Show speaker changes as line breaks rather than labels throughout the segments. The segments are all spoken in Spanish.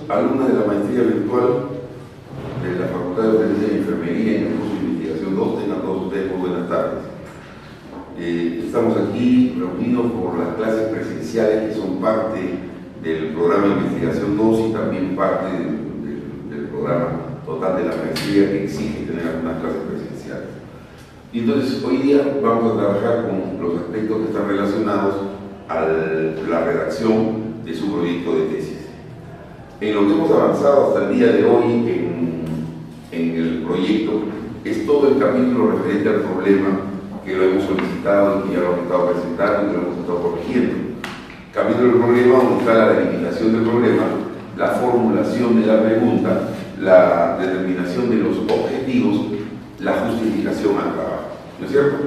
Alumnos de la maestría virtual de la Facultad de Obstetricia y Enfermería en el curso de investigación 2, tengan todos ustedes muy buenas tardes. Estamos aquí reunidos por las clases presenciales que son parte del programa de investigación 2 y también parte del programa total de la maestría que exige tener algunas clases presenciales. Y entonces hoy día vamos a trabajar con los aspectos que están relacionados a la redacción de su proyecto de tesis. En lo que hemos avanzado hasta el día de hoy en el proyecto es todo el capítulo referente al problema que lo hemos solicitado y que ya lo hemos estado presentando y que lo hemos estado corrigiendo. Capítulo del problema donde está la delimitación del problema, la formulación de la pregunta, la determinación de los objetivos, la justificación al trabajo. ¿No es cierto?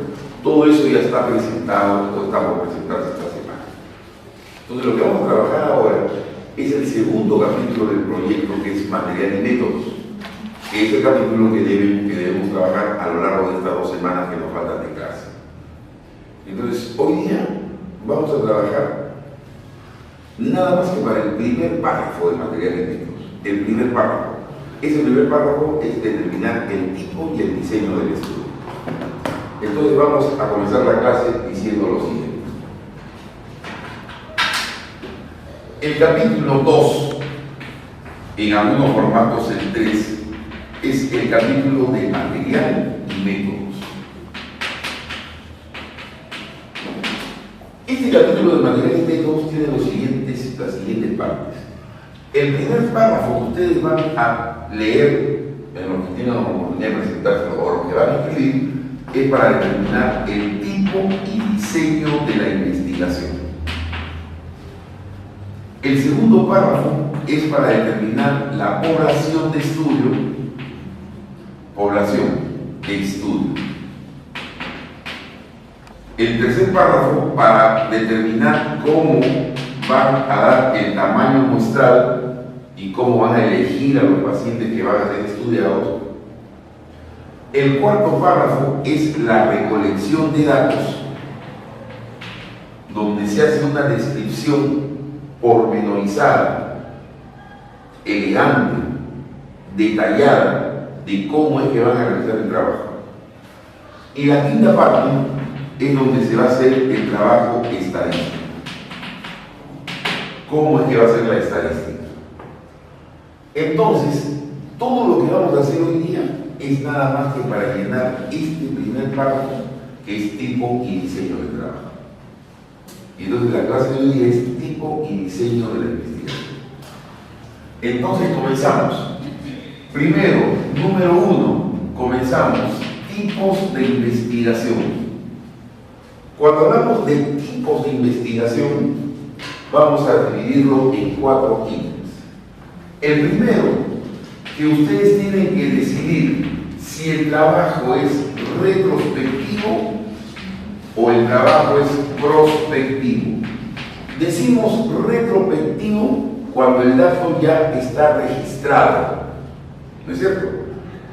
Todo eso ya está presentado o está por presentarse esta semana. Entonces lo que vamos a trabajar ahora es el segundo capítulo del proyecto, que es material y métodos, que es el capítulo que debemos trabajar a lo largo de estas 2 semanas que nos faltan de clase. Entonces, hoy día vamos a trabajar nada más que para el primer párrafo de material y métodos. El primer párrafo. Ese primer párrafo es determinar el tipo y el diseño del estudio. Entonces vamos a comenzar la clase diciendo lo siguiente. El capítulo 2, en algunos formatos el 3, es el capítulo de material y métodos. Este capítulo de material y métodos tiene las siguientes partes. El primer párrafo que ustedes van a leer, en lo que tienen la oportunidad de presentarse o lo que van a escribir, es para determinar el tipo y diseño de la investigación. El segundo párrafo es para determinar la población de estudio, El tercer párrafo para determinar cómo van a dar el tamaño muestral y cómo van a elegir a los pacientes que van a ser estudiados. El cuarto párrafo es la recolección de datos, donde se hace una descripción pormenorizada, elegante, detallada de cómo es que van a realizar el trabajo. Y la quinta parte es donde se va a hacer el trabajo estadístico. ¿Cómo es que va a ser la estadística? Entonces, todo lo que vamos a hacer hoy día es nada más que para llenar este primer párrafo, que es tipo y diseño del trabajo. Y entonces la clase de hoy día es tipo y diseño de la investigación. Entonces comenzamos. Primero, número 1, comenzamos. Tipos de investigación. Cuando hablamos de tipos de investigación, vamos a dividirlo en 4 ítems. El primero, que ustedes tienen que decidir si el trabajo es retrospectivo o el trabajo es prospectivo. Decimos retrospectivo cuando el dato ya está registrado, ¿no es cierto?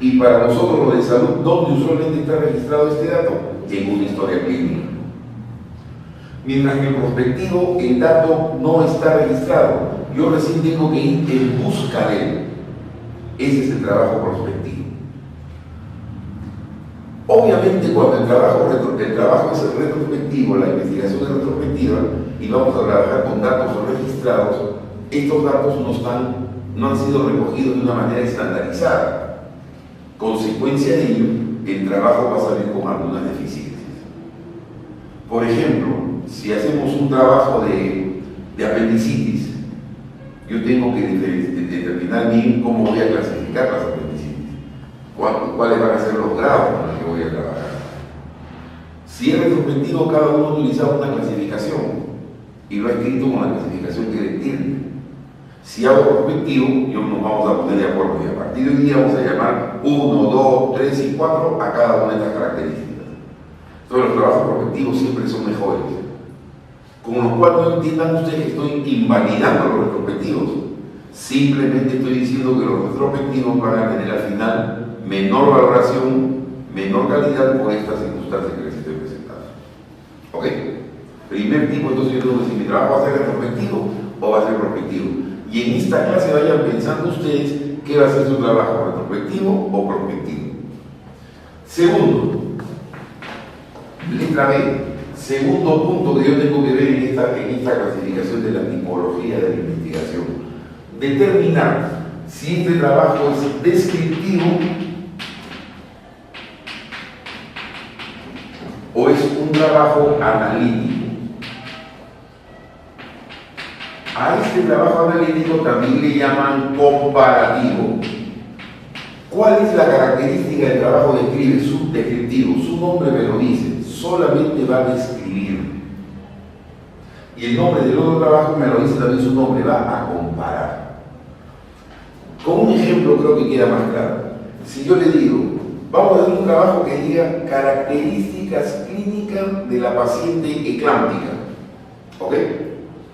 Y para nosotros lo de salud, ¿dónde usualmente está registrado este dato? En una historia clínica. Mientras que el prospectivo, el dato no está registrado. Yo recién tengo que ir en busca de él. Ese es el trabajo prospectivo. Obviamente cuando el trabajo es retrospectivo, la investigación es retrospectiva y vamos a trabajar con datos registrados, estos datos no han sido recogidos de una manera estandarizada. Consecuencia de ello, el trabajo va a salir con algunas deficiencias. Por ejemplo, si hacemos un trabajo de apendicitis, yo tengo que determinar bien cómo voy a clasificar las apendicitis, cuáles van a ser los grados con los que voy a trabajar. Si es retrospectivo, cada uno ha utilizado una clasificación y lo ha escrito con la clasificación que le entiende. Si hago prospectivo, nos vamos a poner de acuerdo y a partir de hoy día vamos a llamar 1, 2, 3 y 4 a cada una de estas características. Entonces los trabajos prospectivos siempre son mejores. Con lo cual no entiendan ustedes que estoy invalidando los retrospectivos. Simplemente estoy diciendo que los retrospectivos van a tener al final menor valoración, menor calidad por estas circunstancias que les estoy presentando. ¿Ok? Primer tipo, entonces yo tengo que decir, ¿mi trabajo va a ser retrospectivo o va a ser prospectivo? Y en esta clase vayan pensando ustedes qué va a ser su trabajo, retrospectivo o prospectivo. Segundo, letra B, segundo punto que yo tengo que ver en esta clasificación de la tipología de la investigación. Determinar si este trabajo es descriptivo o es un trabajo analítico. A este trabajo analítico también le llaman comparativo. ¿Cuál es la característica del trabajo descriptivo? Su nombre me lo dice, solamente va a describir. Y el nombre del otro trabajo me lo dice también su nombre, va a comparar. Con un ejemplo creo que queda más claro. Si yo le digo, vamos a hacer un trabajo que diga características clínicas de la paciente eclámptica. ¿Ok?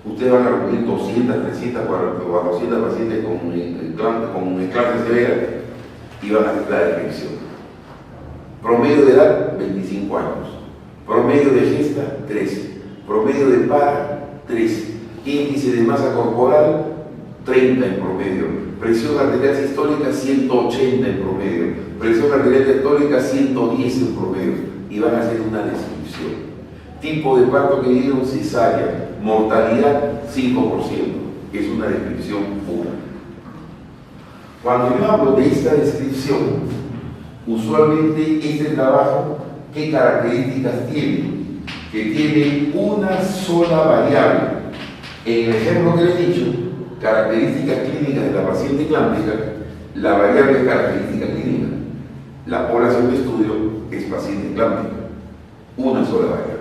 Ustedes van a reunir 200, 300, 400 pacientes con eclampsia severa y van a hacer la descripción. Promedio de edad, 25 años. Promedio de gesta, 13. Promedio de para, 13. Índice de masa corporal, 30 en promedio. Presión arterial sistólica, 180 en promedio. Presión arterial diastólica, 110 en promedio. Y van a hacer una descripción. Tipo de parto que dieron, cesárea. Mortalidad, 5%. Es una descripción pura. Cuando yo hablo de esta descripción, usualmente este trabajo, ¿qué características tiene? Que tiene una sola variable. En el ejemplo que les he dicho, características clínicas de la paciente eclámptica, la variable es característica clínica. La población de estudio es paciente eclámptica. Una sola variable.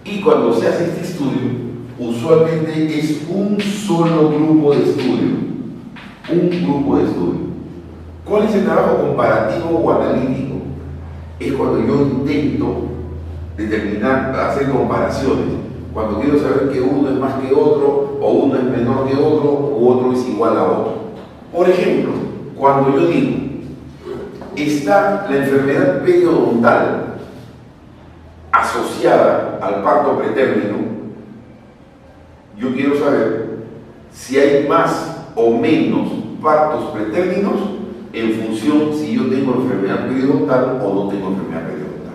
Y cuando se hace este estudio, usualmente es un solo grupo de estudio. Un grupo de estudio. ¿Cuál es el trabajo comparativo o analítico? Es cuando yo intento determinar, hacer comparaciones. Cuando quiero saber que uno es más que otro, o uno es menor que otro, o otro es igual a otro. Por ejemplo, cuando yo digo, está la enfermedad periodontal asociada al parto pretérmino, yo quiero saber si hay más o menos partos pretérminos en función si yo tengo enfermedad periodontal o no tengo enfermedad periodontal.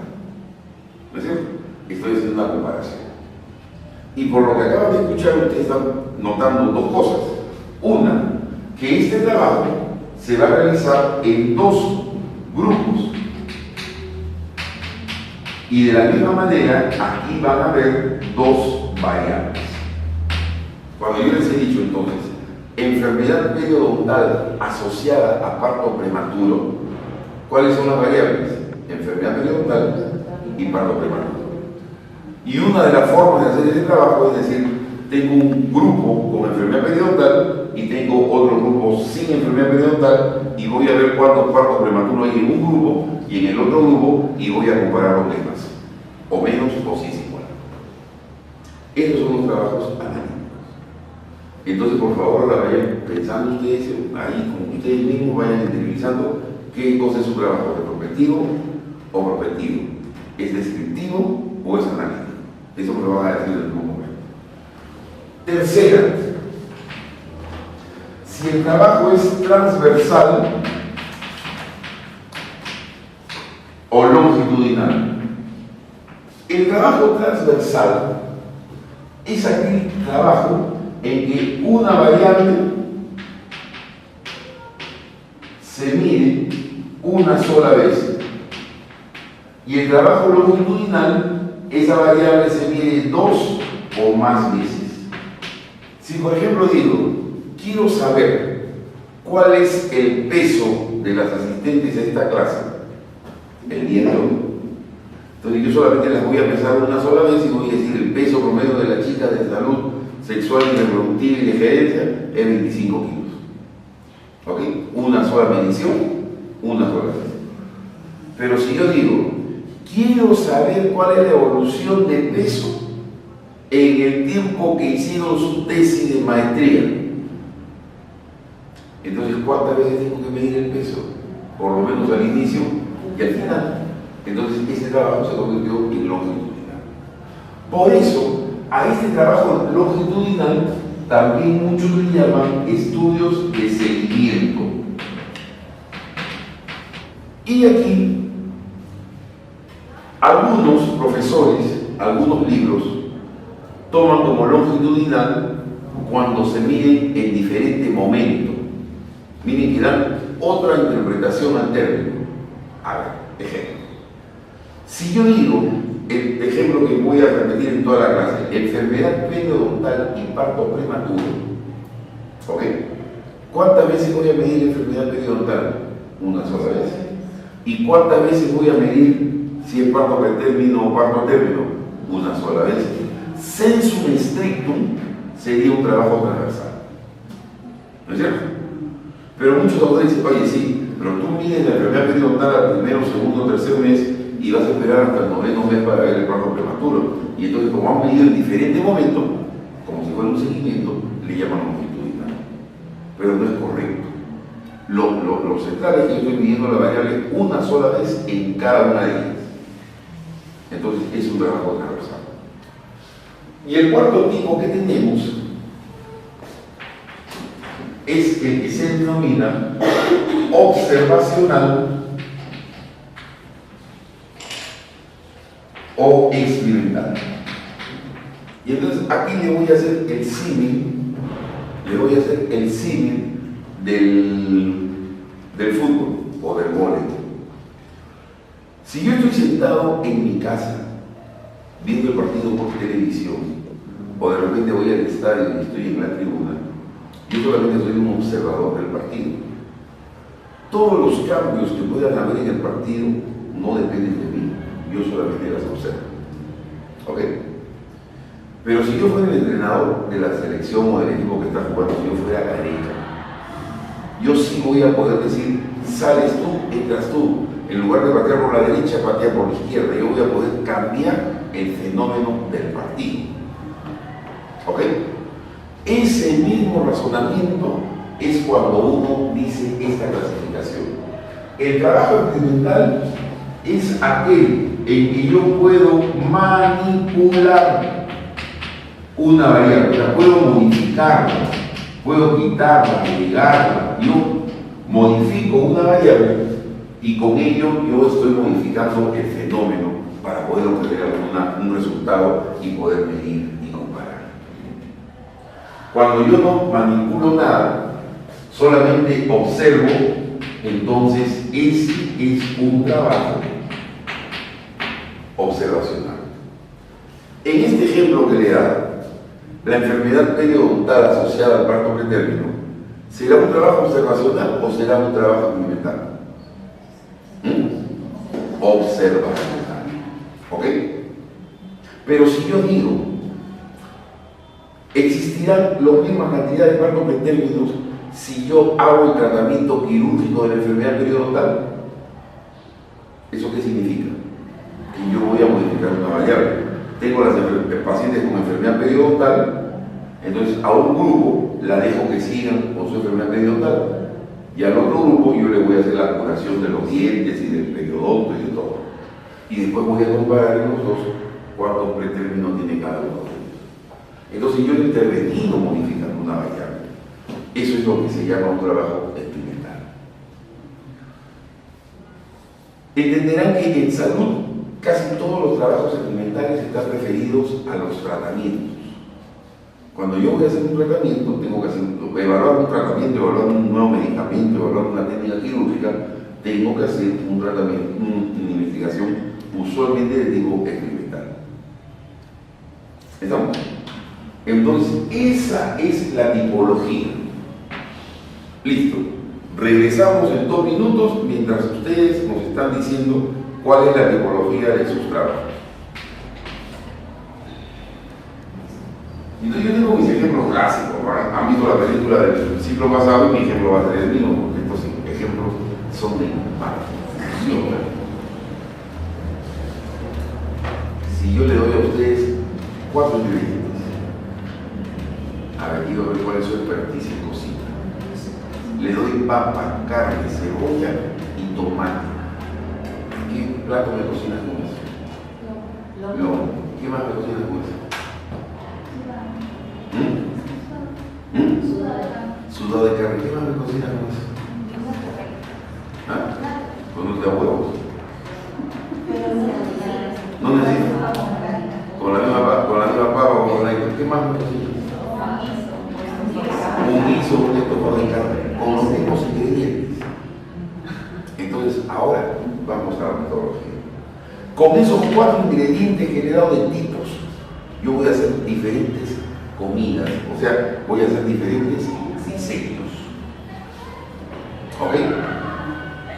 ¿No es cierto? Estoy haciendo una comparación. Y por lo que acaban de escuchar, ustedes están notando dos cosas. Una, que este trabajo se va a realizar en dos grupos. Y de la misma manera, aquí van a haber dos variables. Cuando yo les he dicho entonces, enfermedad periodontal asociada a parto prematuro, ¿cuáles son las variables? Enfermedad periodontal y parto prematuro. Y una de las formas de hacer este trabajo es decir, tengo un grupo con enfermedad periodontal y tengo otro grupo sin enfermedad periodontal y voy a ver cuántos partos prematuros hay en un grupo y en el otro grupo y voy a comparar los temas, o menos o sí es igual. Estos son los trabajos analíticos. Entonces, por favor, ahora vayan pensando ustedes, ahí con ustedes mismos vayan interiorizando qué cosa es su trabajo, retrospectivo o prospectivo. ¿Es descriptivo o es analítico? Eso me lo van a decir en algún momento. Tercera, si el trabajo es transversal o longitudinal. El trabajo transversal es aquel trabajo en que una variable se mide una sola vez y el trabajo longitudinal, esa variable se mide dos o más veces. Si por ejemplo digo, quiero saber cuál es el peso de las asistentes a esta clase el día de hoy, entonces yo solamente las voy a pesar una sola vez y voy a decir el peso promedio de la chica de salud sexual y reproductiva y de gerencia es 25 kilos. ¿Ok? Una sola medición, una sola vez. Pero si yo digo, quiero saber cuál es la evolución de peso en el tiempo que hicieron su tesis de maestría, entonces ¿cuántas veces tengo que medir el peso? Por lo menos al inicio, Y al final, entonces ese trabajo se convirtió en longitudinal. Por eso, a este trabajo longitudinal también muchos le llaman estudios de seguimiento. Y aquí, algunos profesores, algunos libros, toman como longitudinal cuando se miden en diferente momento. Miren que dan otra interpretación al término. A ver, ejemplo. Si yo digo, el ejemplo que voy a repetir en toda la clase, enfermedad periodontal y parto prematuro, ¿ok? ¿Cuántas veces voy a medir la enfermedad periodontal? Una sola vez. ¿Y cuántas veces voy a medir si es parto pretérmino o parto término? Una sola vez. Sensum strictum sería un trabajo transversal. ¿No es cierto? Pero muchos autores dicen, oye, sí, pero tú mides la enfermedad periodontal al primero, segundo, tercer mes y vas a esperar hasta el noveno mes para ver el parto prematuro. Y entonces, como han medido en diferentes momentos, como si fuera un seguimiento, le llaman longitudinal. Pero no es correcto. Lo central es que yo estoy midiendo la variable una sola vez en cada una de ellas. Entonces, es un trabajo transversal. Y el cuarto tipo que tenemos es el que se denomina observacional o experimental. Y entonces aquí le voy a hacer el símil, del fútbol o del vóley. Si yo estoy sentado en mi casa viendo el partido por televisión, o de repente voy al estadio y estoy en la tribuna, yo solamente soy un observador del partido. Todos los cambios que puedan haber en el partido no dependen de mí, yo solamente las observo. ¿Ok? Pero si yo fuera el entrenador de la selección o del equipo que está jugando, si yo fuera Gareca, yo sí voy a poder decir, sales tú, entras tú. En lugar de patear por la derecha, patea por la izquierda. Yo voy a poder cambiar el fenómeno del partido. ¿Ok? Ese mismo razonamiento es cuando uno dice esta clasificación. El trabajo experimental es aquel en que yo puedo manipular una variable, o sea, puedo modificarla, puedo quitarla, agregarla. Yo modifico una variable y con ello yo estoy modificando el fenómeno para poder obtener un resultado y poder medir y comparar. Cuando yo no manipulo nada, solamente observo, entonces ese es un trabajo observacional. En este ejemplo que le da, la enfermedad periodontal asociada al parto pretérmino, ¿será un trabajo observacional o será un trabajo experimental? Observacional. ¿Ok? Pero si yo digo, existirán la misma cantidad de partos pretérminos si yo hago el tratamiento quirúrgico de la enfermedad periodontal, ¿eso qué significa? Que yo voy a modificar una variable. Tengo las pacientes con enfermedad periodontal, entonces a un grupo la dejo que sigan con su enfermedad periodontal y al otro grupo yo le voy a hacer la curación de los dientes y del periodonto y de todo. Y después voy a comparar en los dos cuántos pretérminos tiene cada uno de ellos. Entonces yo he intervenido modificando una variable. Eso es lo que se llama un trabajo experimental. Entenderán que en salud casi todos los trabajos experimentales están referidos a los tratamientos. Cuando yo voy a hacer un tratamiento, tengo que evaluar un tratamiento, evaluar un nuevo medicamento, evaluar una técnica quirúrgica, tengo que hacer un tratamiento, una investigación usualmente de tipo experimental. ¿Estamos? Entonces, esa es la tipología. Listo. Regresamos en 2 minutos mientras ustedes nos están diciendo cuál es la tipología de sus trabajos. Entonces yo tengo mis ejemplos clásicos, ¿verdad? Han visto la película del ciclo pasado y mi ejemplo va a ser el mismo, porque estos ejemplos son de impacto. Si yo le doy a ustedes 4 ingredientes, a ver, quiero ver cuál es su expertise en cocina. Le doy papa, carne, cebolla y tomate. plato me cocinas con eso? No. ¿Qué más me cocinas con eso? Sudado de carne. ¿Qué más me cocinas con eso? ¿Ah? Con unos de huevos. No necesito. Con la misma papa o con la... ¿Qué más me cocinas? Un guiso, un estofado de carne, con los mismos ingredientes. Entonces, ahora vamos a la metodología. Con esos 4 ingredientes que le he dado de tipos, yo voy a hacer diferentes comidas, o sea, voy a hacer diferentes diseños. ¿Ok?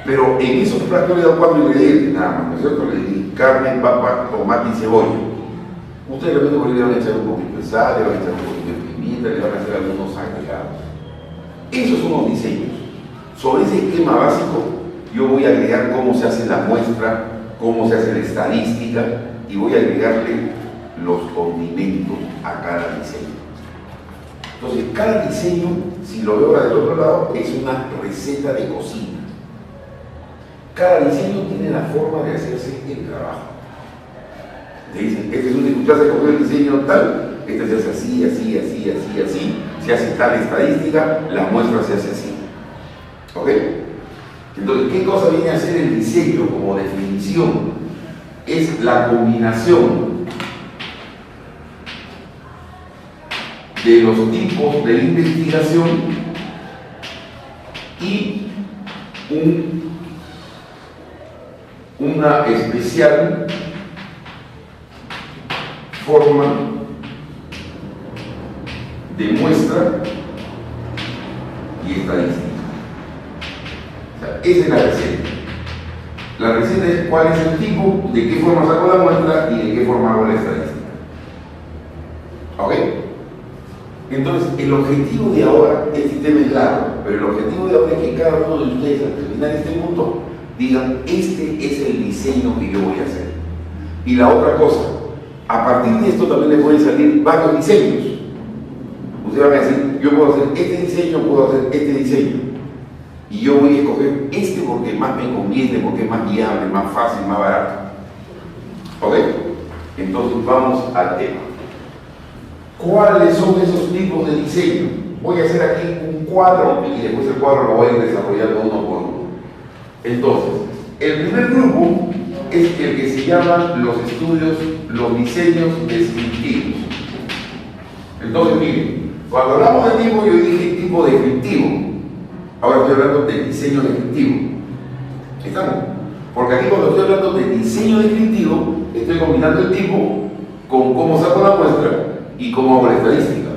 Pero en esos platos le he dado 4 ingredientes nada más, ¿no es cierto? Le di carne, papa, tomate y cebolla. Ustedes le van a echar un poquito de sal, le van a echar un poquito de pimienta, le van a hacer algunos agregados. Esos son los diseños. Sobre ese esquema básico, yo voy a agregar cómo se hace la muestra, cómo se hace la estadística y voy a agregarle los condimentos a cada diseño. Entonces, cada diseño, si lo veo ahora del otro lado, es una receta de cocina. Cada diseño tiene la forma de hacerse el trabajo. Te dicen, este es un dificultad de coger el diseño tal, este se hace así, así, así, así, así, se hace tal estadística, la muestra se hace así. ¿Ok? Entonces, ¿qué cosa viene a ser el diseño como definición? Es la combinación de los tipos de investigación y una especial forma de muestra y estadística. O sea, esa es la receta. La receta es cuál es el tipo, de qué forma saco la muestra y de qué forma hago la estadística. ¿Ok? Entonces, el objetivo de ahora, este tema es largo, pero el objetivo de ahora es que cada uno de ustedes al terminar este punto digan, este es el diseño que yo voy a hacer. Y la otra cosa, a partir de esto también les pueden salir varios diseños. Ustedes van a decir, yo puedo hacer este diseño, puedo hacer este diseño. Y yo voy a escoger este porque más me conviene, porque es más viable, más fácil, más barato. ¿Ok? Entonces vamos al tema. ¿Cuáles son esos tipos de diseño? Voy a hacer aquí un cuadro y después el cuadro lo voy a ir desarrollando uno por uno. Entonces, el primer grupo es el que se llama los estudios, los diseños descriptivos. Entonces, miren, cuando hablamos de tipo, yo dije tipo descriptivo. Ahora estoy hablando de diseño descriptivo. ¿Estamos? Porque aquí cuando estoy hablando de diseño descriptivo, estoy combinando el tipo con cómo saco la muestra y cómo hago la estadística.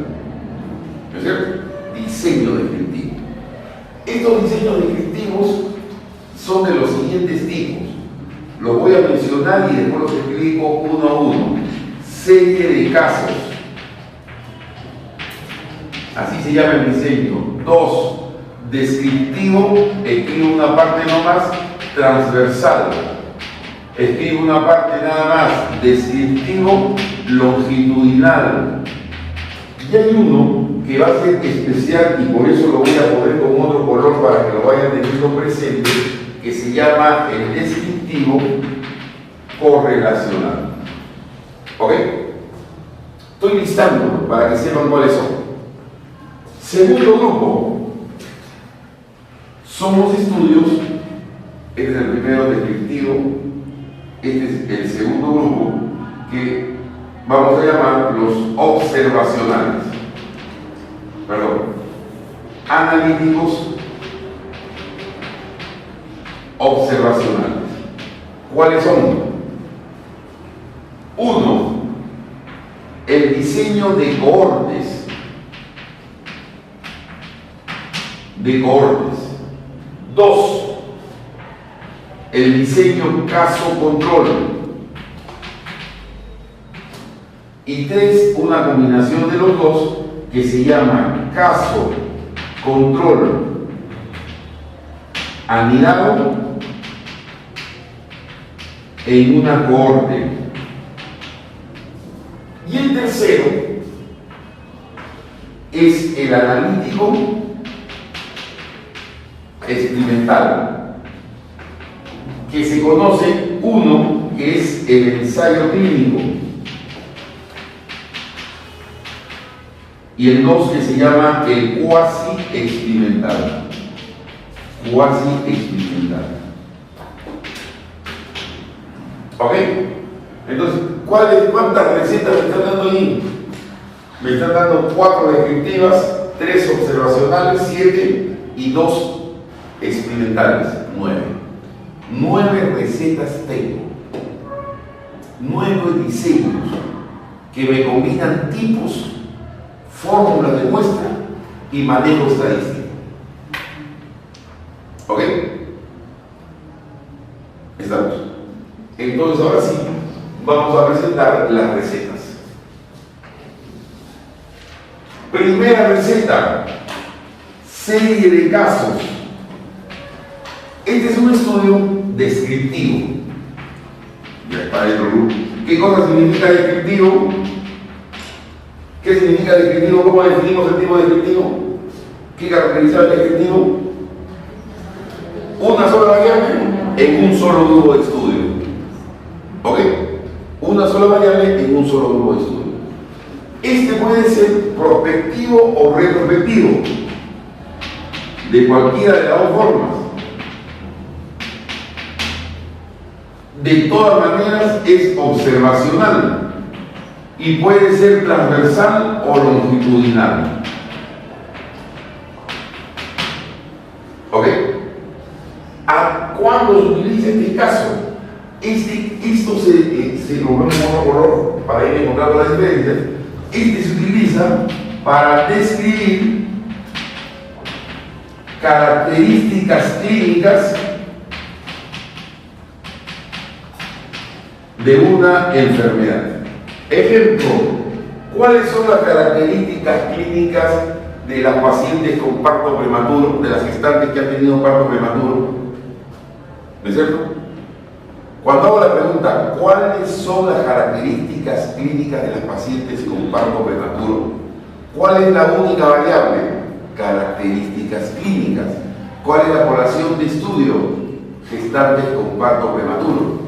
¿No es cierto? Diseño descriptivo. Estos diseños descriptivos son de los siguientes tipos. Los voy a mencionar y después los explico uno a uno. Serie de casos. Así se llama el diseño. 2. Descriptivo. Escribo una parte nomás. Transversal. Escribo una parte nada más. Descriptivo. Longitudinal. Y hay uno que va a ser especial y por eso lo voy a poner con otro color para que lo vayan teniendo presente, que se llama el descriptivo correlacional. ¿Ok? Estoy listando para que sepan cuáles son. Segundo grupo, son los estudios. Este es el primero descriptivo, este es el segundo grupo que vamos a llamar los observacionales. Perdón, analíticos observacionales. ¿Cuáles son? 1. El diseño de cohortes. De cohortes. 2. El diseño caso-control. Y 3. Una combinación de los dos que se llama caso-control anidado en una cohorte. Y el tercero es el analítico experimental, que se conoce, uno, que es el ensayo clínico, y el dos, que se llama el cuasi experimental. Cuasi experimental. ¿Ok? Entonces, ¿cuántas recetas me están dando ahí? Me están dando 4 descriptivas, 3 observacionales, 7 y 2 experimentales, 9. 9 recetas tengo. 9 diseños que me combinan tipos, fórmulas de muestra y manejo estadístico. ¿Ok? Estamos. Entonces, ahora sí, vamos a presentar las recetas. Primera receta, serie de casos. Este es un estudio descriptivo. Ya está dentro. ¿Qué cosa significa descriptivo? ¿Qué significa descriptivo? ¿Cómo definimos el tipo descriptivo? ¿Qué caracteriza el descriptivo? Una sola variable en un solo grupo de estudio. ¿Ok? Una sola variable en un solo grupo de estudio. Este puede ser prospectivo o retrospectivo, de cualquiera de las dos formas. De todas maneras es observacional y puede ser transversal o longitudinal. ¿Ok? ¿A cuándo se utiliza este caso? Esto se lo vemos en otro color para ir encontrando las diferencias. Este se utiliza para describir características clínicas de una enfermedad. Ejemplo, ¿cuáles son las características clínicas de las pacientes con parto prematuro, de las gestantes que han tenido parto prematuro? ¿No es cierto? Cuando hago la pregunta, ¿cuáles son las características clínicas de las pacientes con parto prematuro? ¿Cuál es la única variable? Características clínicas. ¿Cuál es la población de estudio? Gestantes con parto prematuro.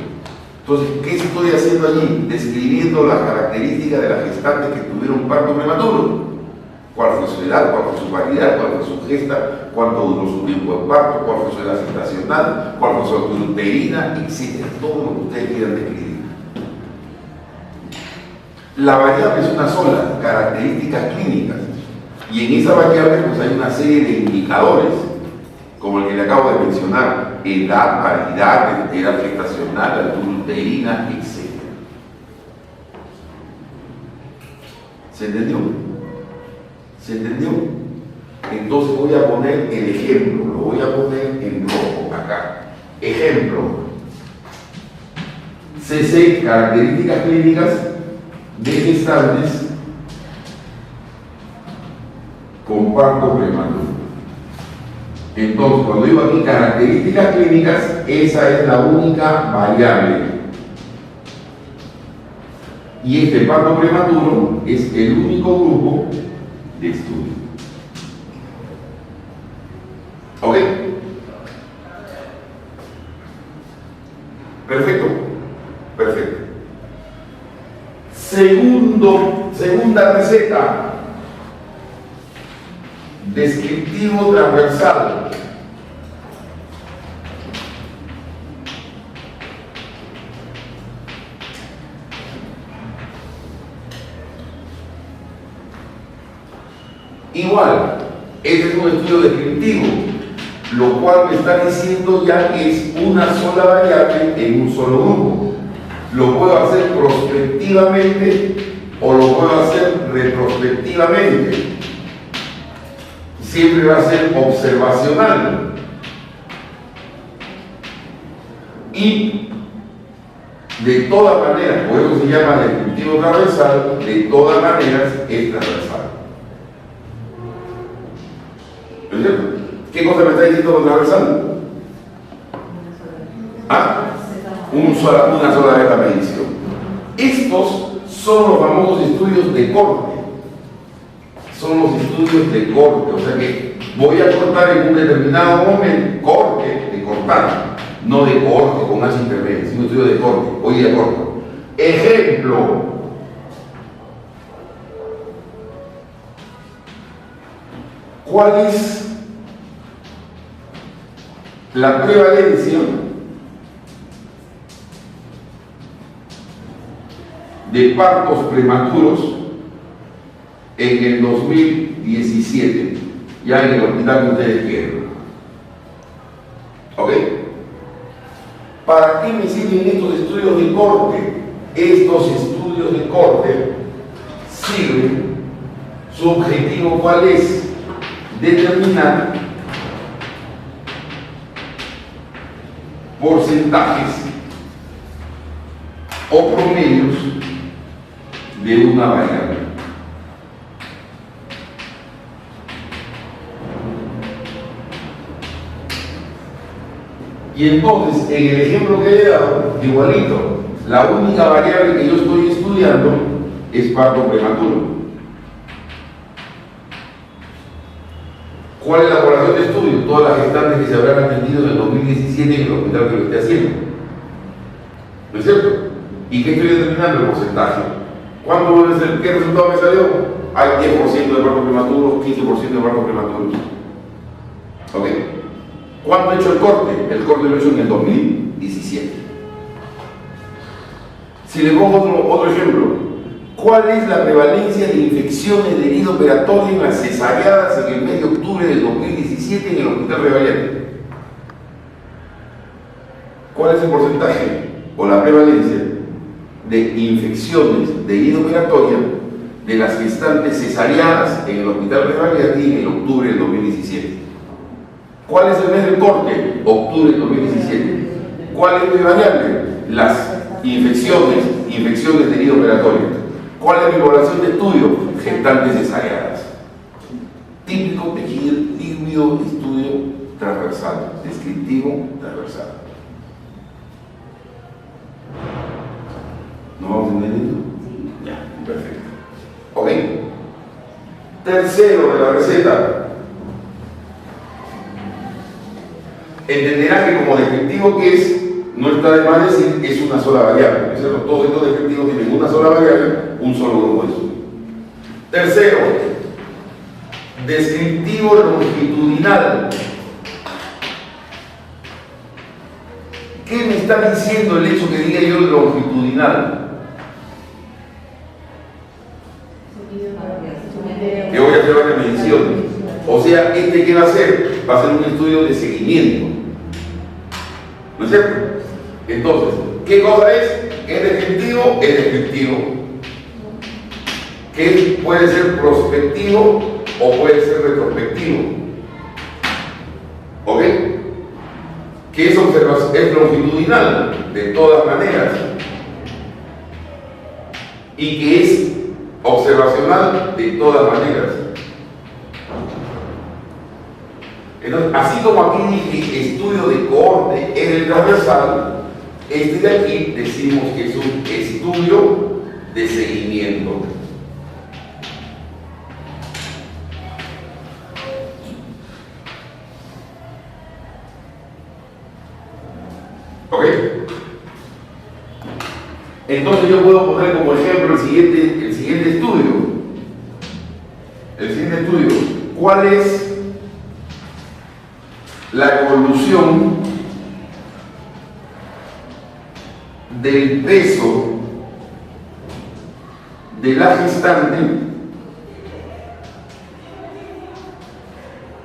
Entonces, ¿qué estoy haciendo allí? Describiendo las características de las gestantes que tuvieron parto prematuro. ¿Cuál fue su edad? ¿Cuál fue su paridad? ¿Cuál fue su gesta? ¿Cuánto duró su tiempo de parto? ¿Cuál fue su edad gestacional? ¿Cuál fue su altura uterina? Etcétera. Todo lo que ustedes quieran describir. La variable es una sola, características clínicas. Y en esa variable pues hay una serie de indicadores, como el que le acabo de mencionar: edad, paridad, edad gestacional, altura uterina, etc. ¿Se entendió? ¿Se entendió? Entonces voy a poner el ejemplo, lo voy a poner en rojo acá. Ejemplo: CC, características clínicas de gestantes con parto prematuro. Entonces, cuando digo aquí características clínicas, esa es la única variable. Y este parto prematuro es el único grupo de estudio. ¿Ok? Perfecto. Perfecto. Segunda receta. Descriptivo transversal. Igual, este es un estudio descriptivo, lo cual me está diciendo ya que es una sola variable en un solo grupo. Lo puedo hacer prospectivamente o lo puedo hacer retrospectivamente. Siempre va a ser observacional. Y de todas maneras, por eso se llama descriptivo transversal, de todas maneras es transversal. ¿Qué cosa me está diciendo con transversal? ¿Ah? Una sola vez la medición. Estos son los famosos estudios de corte. Son los estudios de corte, o sea que voy a cortar en un determinado momento, corte, de cortar. no de corte con H intermedio, sino estudio de corte, hoy de corte. Ejemplo, ¿cuál es la prevalencia de partos prematuros en el 2017, ya en el hospital que ustedes quieren? ¿Ok? ¿Para qué me sirven estos estudios de corte? Estos estudios de corte sirven, su objetivo ¿cuál es? Determinar porcentajes o promedios de una variable. Y entonces, en el ejemplo que he dado, igualito, la única variable que yo estoy estudiando es parto prematuro. ¿Cuál es la población de estudio? Todas las gestantes que se habrán atendido en el 2017 en el hospital que lo esté haciendo. ¿No es cierto? ¿Y qué estoy determinando? El porcentaje. ¿Cuánto debe ser? ¿Qué resultado me salió? Hay 10% de partos prematuros, 15% de partos prematuros. ¿Ok? ¿Cuándo he hecho el corte? El corte lo he hecho en el 2017. Si le pongo otro ejemplo, ¿cuál es la prevalencia de infecciones de herida operatoria en las cesareadas en el mes de octubre del 2017 en el Hospital Revalliati? ¿Cuál es el porcentaje o la prevalencia de infecciones de herida operatoria de las gestantes cesareadas en el Hospital Revalliati en el octubre del 2017? ¿Cuál es el mes del corte? Octubre del 2017. ¿Cuál es mi variable? Las infecciones de herida operatoria. ¿Cuál es mi población de estudio? Gestantes cesareadas. Típico tejido líquido, estudio transversal, descriptivo transversal. ¿No vamos entendiendo? Ya, perfecto. ¿Ok? Tercero de la receta. Entenderán que como descriptivo que es, no está de más decir, es una sola variable. ¿No es cierto? Todos estos descriptivos tienen una sola variable, un solo grupo de estudio. Tercero, descriptivo longitudinal. ¿Qué me está diciendo el hecho que diga yo longitudinal? Que voy a hacer varias mediciones. O sea, ¿qué va a hacer? Va a ser un estudio de seguimiento. ¿No es cierto? Entonces, ¿qué cosa es? ¿Es descriptivo? Es descriptivo. ¿Qué puede ser prospectivo o puede ser retrospectivo? ¿Ok? ¿Qué es observación? Es longitudinal, de todas maneras. Y que es observacional, de todas maneras. Entonces, así como aquí dije estudio de corte en el transversal, este de aquí decimos que es un estudio de seguimiento. ¿Ok? Entonces yo puedo poner como ejemplo el siguiente estudio. El siguiente estudio. ¿Cuál es la evolución del peso de la gestante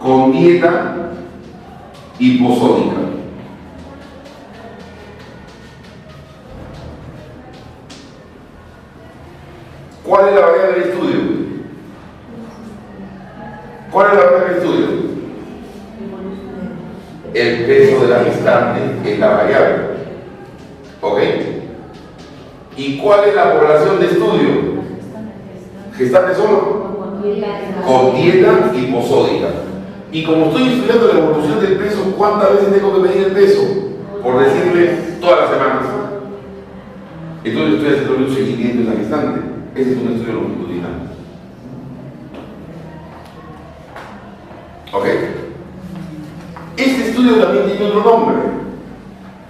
con dieta hiposódica? ¿Cuál es la variable del estudio? ¿Cuál es la variable del estudio? El peso de la gestante es la variable. ¿Ok? ¿Y cuál es la población de estudio? ¿Gestante solo? Con dieta hiposódica. Y como estoy estudiando la evolución del peso, ¿cuántas veces tengo que medir el peso? Por decirle, todas las semanas. Entonces estoy haciendo un seguimiento de la gestante. Ese es un estudio longitudinal. ¿Ok? Este estudio también tiene otro nombre.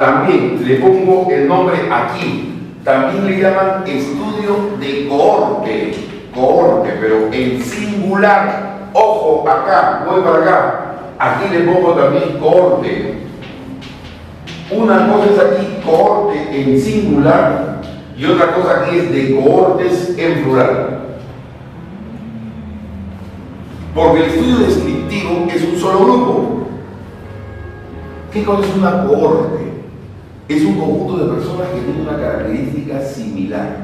También le pongo el nombre aquí. También le llaman estudio de cohorte, pero en singular. Ojo, acá, voy para acá. Aquí le pongo también cohorte. Una cosa es aquí cohorte en singular y otra cosa aquí es de cohortes en plural. Porque el estudio descriptivo es un solo grupo. ¿Qué cosa es una cohorte? Es un conjunto de personas que tienen una característica similar.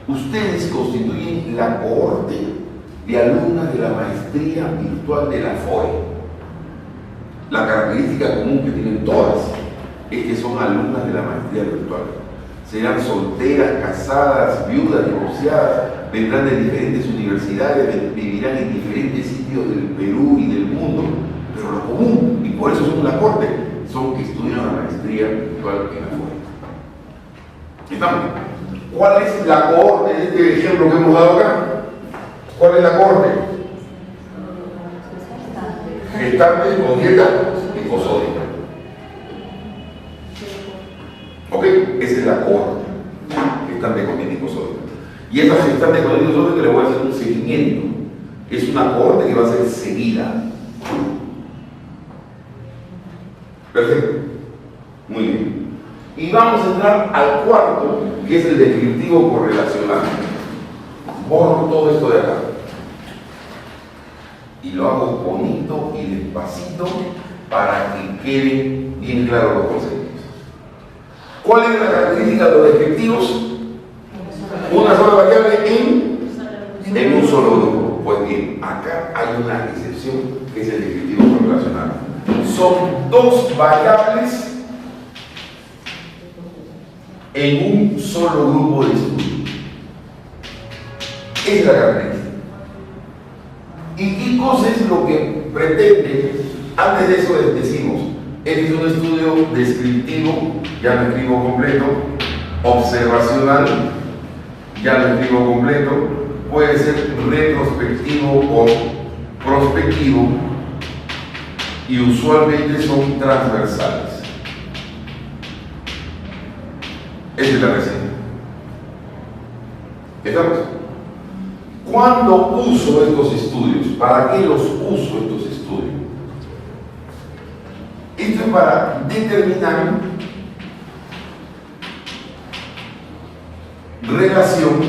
Ustedes constituyen la cohorte de alumnas de la maestría virtual de la FOE. La característica común que tienen todas es que son alumnas de la maestría virtual. Serán solteras, casadas, viudas, divorciadas, vendrán de diferentes universidades, vivirán en diferentes sitios del Perú y del mundo, pero lo común, y por eso son una cohorte, son que estudian la maestría virtual en la FOE. ¿Estamos? ¿Cuál es la cohorte de este ejemplo que hemos dado acá? ¿Cuál es la cohorte? Gestantes con dieta ecosódica. ¿Ok? Esa es la cohorte. Gestante con dieta ecosódica. Y esa gestante con dieta ecosódica le voy a hacer un seguimiento. Es una cohorte que va a ser seguida. Perfecto. Muy bien. Y vamos a entrar al cuarto, que es el descriptivo correlacional. Borro todo esto de acá. Y lo hago bonito y despacito para que queden bien claros los conceptos. ¿Cuál es la característica de los descriptivos? Una sola variable en un solo grupo. Pues bien, acá hay una excepción que es el descriptivo correlacional. Son dos variables en un solo grupo de estudio. Esa es la característica. ¿Y qué cosa es lo que pretende? Antes de eso decimos, este es un estudio descriptivo, ya lo escribo completo, observacional, ya lo escribo completo, puede ser retrospectivo o prospectivo y usualmente son transversales. Esa es la receta. ¿Estamos? ¿Cuándo uso estos estudios? ¿Para qué los uso estos estudios? Esto es para determinar relación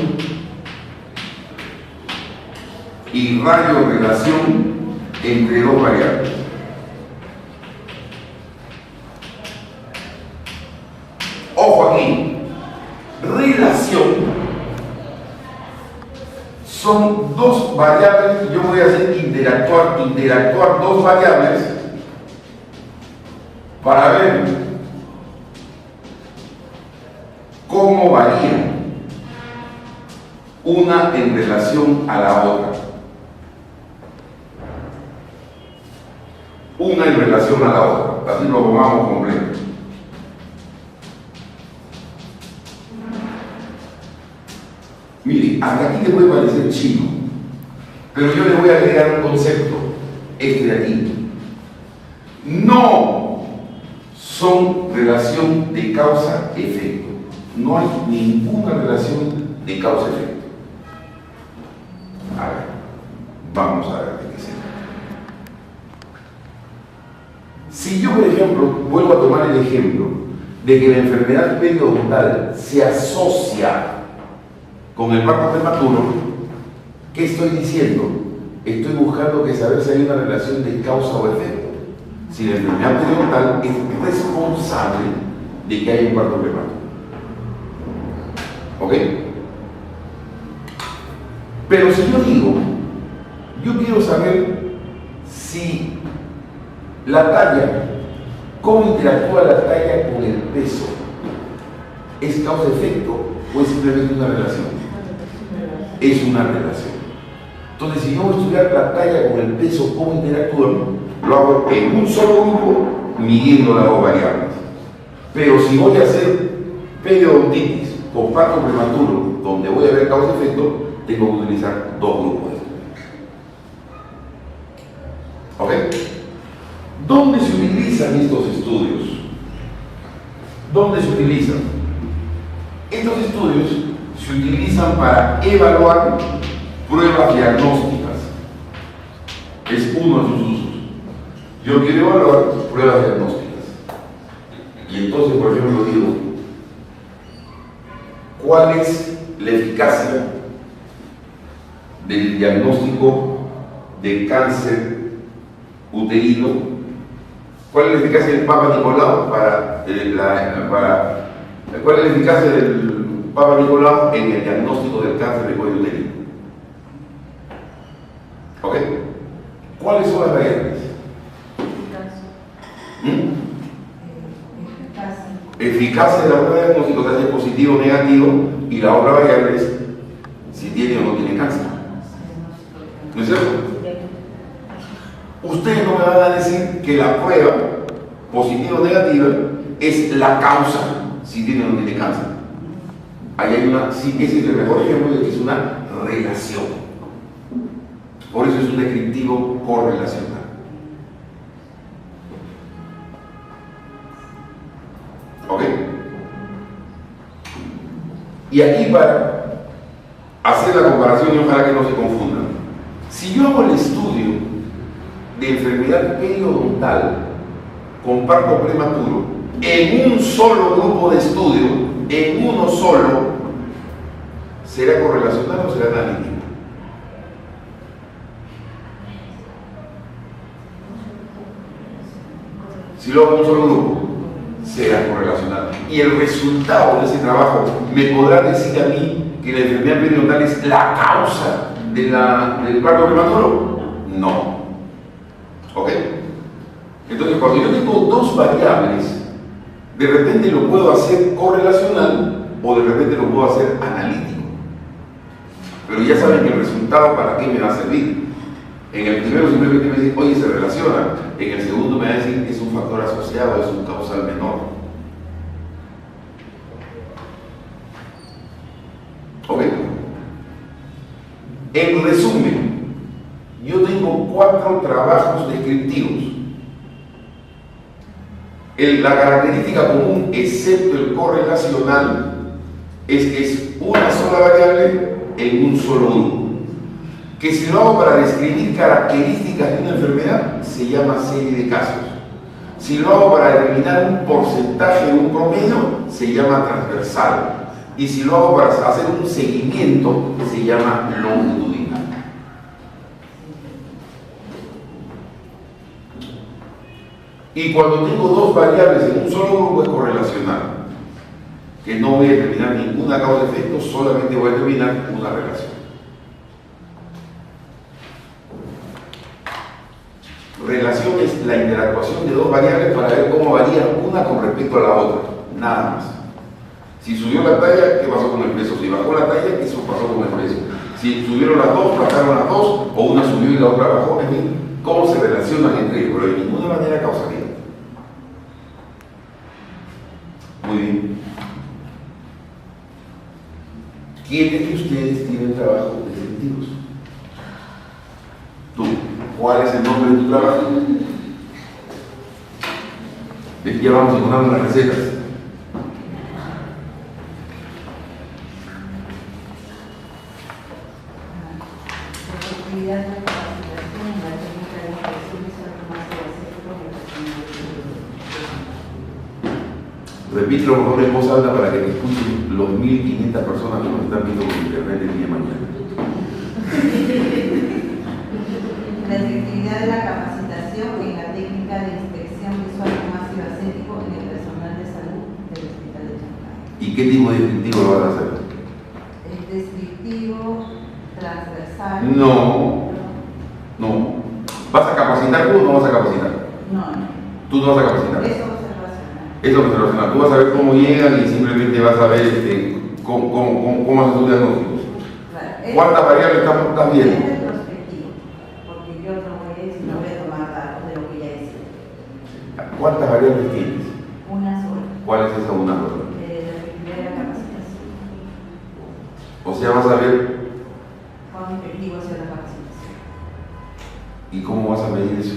y radio-relación entre dos variables. Ojo aquí, relación son dos variables y yo voy a hacer interactuar dos variables para ver cómo varían una en relación a la otra. Una en relación a la otra. Así lo pongamos completo. Mire, hasta aquí le puede parecer chino, pero yo le voy a agregar un concepto, este de aquí. No son relación de causa-efecto. No hay ninguna relación de causa-efecto. A ver, vamos a ver de qué se trata. Si yo, por ejemplo, vuelvo a tomar el ejemplo de que la enfermedad periodontal se asocia con el parto prematuro, ¿qué estoy diciendo? Estoy buscando que saber si hay una relación de causa o efecto. Si la enfermedad periodontal es responsable de que haya un parto prematuro. ¿Ok? Pero si yo digo, yo quiero saber si la talla, cómo interactúa la talla con el peso, ¿es causa-efecto o es simplemente una relación? Es una relación. Entonces, si yo voy a estudiar la talla con el peso, cómo interactúan, lo hago en un solo grupo, midiendo las dos variables. Pero si voy a hacer periodontitis con parto prematuro, donde voy a ver causa-efecto, tengo que utilizar dos grupos de estudios. ¿Ok? ¿Dónde se utilizan estos estudios? ¿Dónde se utilizan? Estos estudios se utilizan para evaluar pruebas diagnósticas. Es uno de sus usos. Yo quiero evaluar pruebas diagnósticas. Y entonces, por ejemplo, digo, ¿cuál es la eficacia del diagnóstico de cáncer uterino? ¿Cuál es la eficacia del Papa Nicolau ¿cuál es la eficacia del Papa Nicolau en el diagnóstico del cáncer de cuello uterino? ¿Ok? ¿Cuáles son las variables? Eficacia de la prueba de diagnóstico, si es positivo o negativo, y la otra variable es si tiene o no tiene cáncer. ¿No es cierto? Ustedes no me van a decir que la prueba positiva o negativa es la causa si tiene o no tiene cáncer. Ahí hay una, sí, ese es el mejor ejemplo de que es una relación. Por eso es un descriptivo correlacional. ¿Ok? Y aquí, para hacer la comparación y ojalá que no se confundan, si yo hago el estudio de enfermedad periodontal con parto prematuro en un solo grupo de estudio, en uno solo, ¿será correlacional o será analítico? Si lo hago en un solo grupo, será correlacional. Y el resultado de ese trabajo me podrá decir a mí que la enfermedad periodontal es la causa del parto prematuro. No. ¿Ok? Entonces, cuando yo tengo dos variables, de repente lo puedo hacer correlacional o de repente lo puedo hacer analítico. Pero ya saben que el resultado para qué me va a servir. En el primero simplemente me dice, oye, se relaciona. En el segundo me va a decir que es un factor asociado, es un causal menor. ¿Ok? En resumen, yo tengo 4 trabajos descriptivos. La característica común, excepto el correlacional, es que es una sola variable en un solo grupo. Que si lo hago para describir características de una enfermedad, se llama serie de casos. Si lo hago para determinar un porcentaje o un promedio, se llama transversal. Y si lo hago para hacer un seguimiento, se llama longitudinal. Y cuando tengo dos variables en un solo grupo es correlacional, que no voy a determinar ninguna causa-efecto, solamente voy a determinar una relación. Relación es la interactuación de dos variables para ver cómo varía una con respecto a la otra, nada más. Si subió la talla, ¿qué pasó con el peso? Si bajó la talla, ¿qué pasó con el peso? Si subieron las dos, bajaron las dos, o una subió y la otra bajó, en fin, cómo se relacionan entre ellos, pero de ninguna manera causalidad. Muy bien. ¿Quiénes de ustedes tienen trabajo descriptivos? Tú. ¿Cuál es el nombre de tu trabajo? Ya vamos encontrando las recetas. Repítelo por favor en voz alta para que te escuchen los 1500 personas que nos están viendo por internet el día de mañana.
La efectividad de la capacitación en la técnica de inspección visual con ácido acético en el personal de salud del Hospital de Chancay.
¿Y qué tipo de descriptivo lo van a hacer?
¿Es descriptivo, transversal?
No. ¿Vas a capacitar tú o no vas a capacitar?
No.
Tú no vas a capacitar.
Eso observacional.
Eso es observacional. Tú vas a ver cómo llegan y simplemente vas a ver cómo hacen sus diagnósticos.
Claro.
¿Cuántas variables están viendo? ¿Cuántas variables tienes?
Una sola.
¿Cuál es esa una sola?
La efectividad de la capacitación.
O sea, vas a ver.
¿Cuán efectivo ha sido la capacitación?
¿Y cómo vas a medir eso?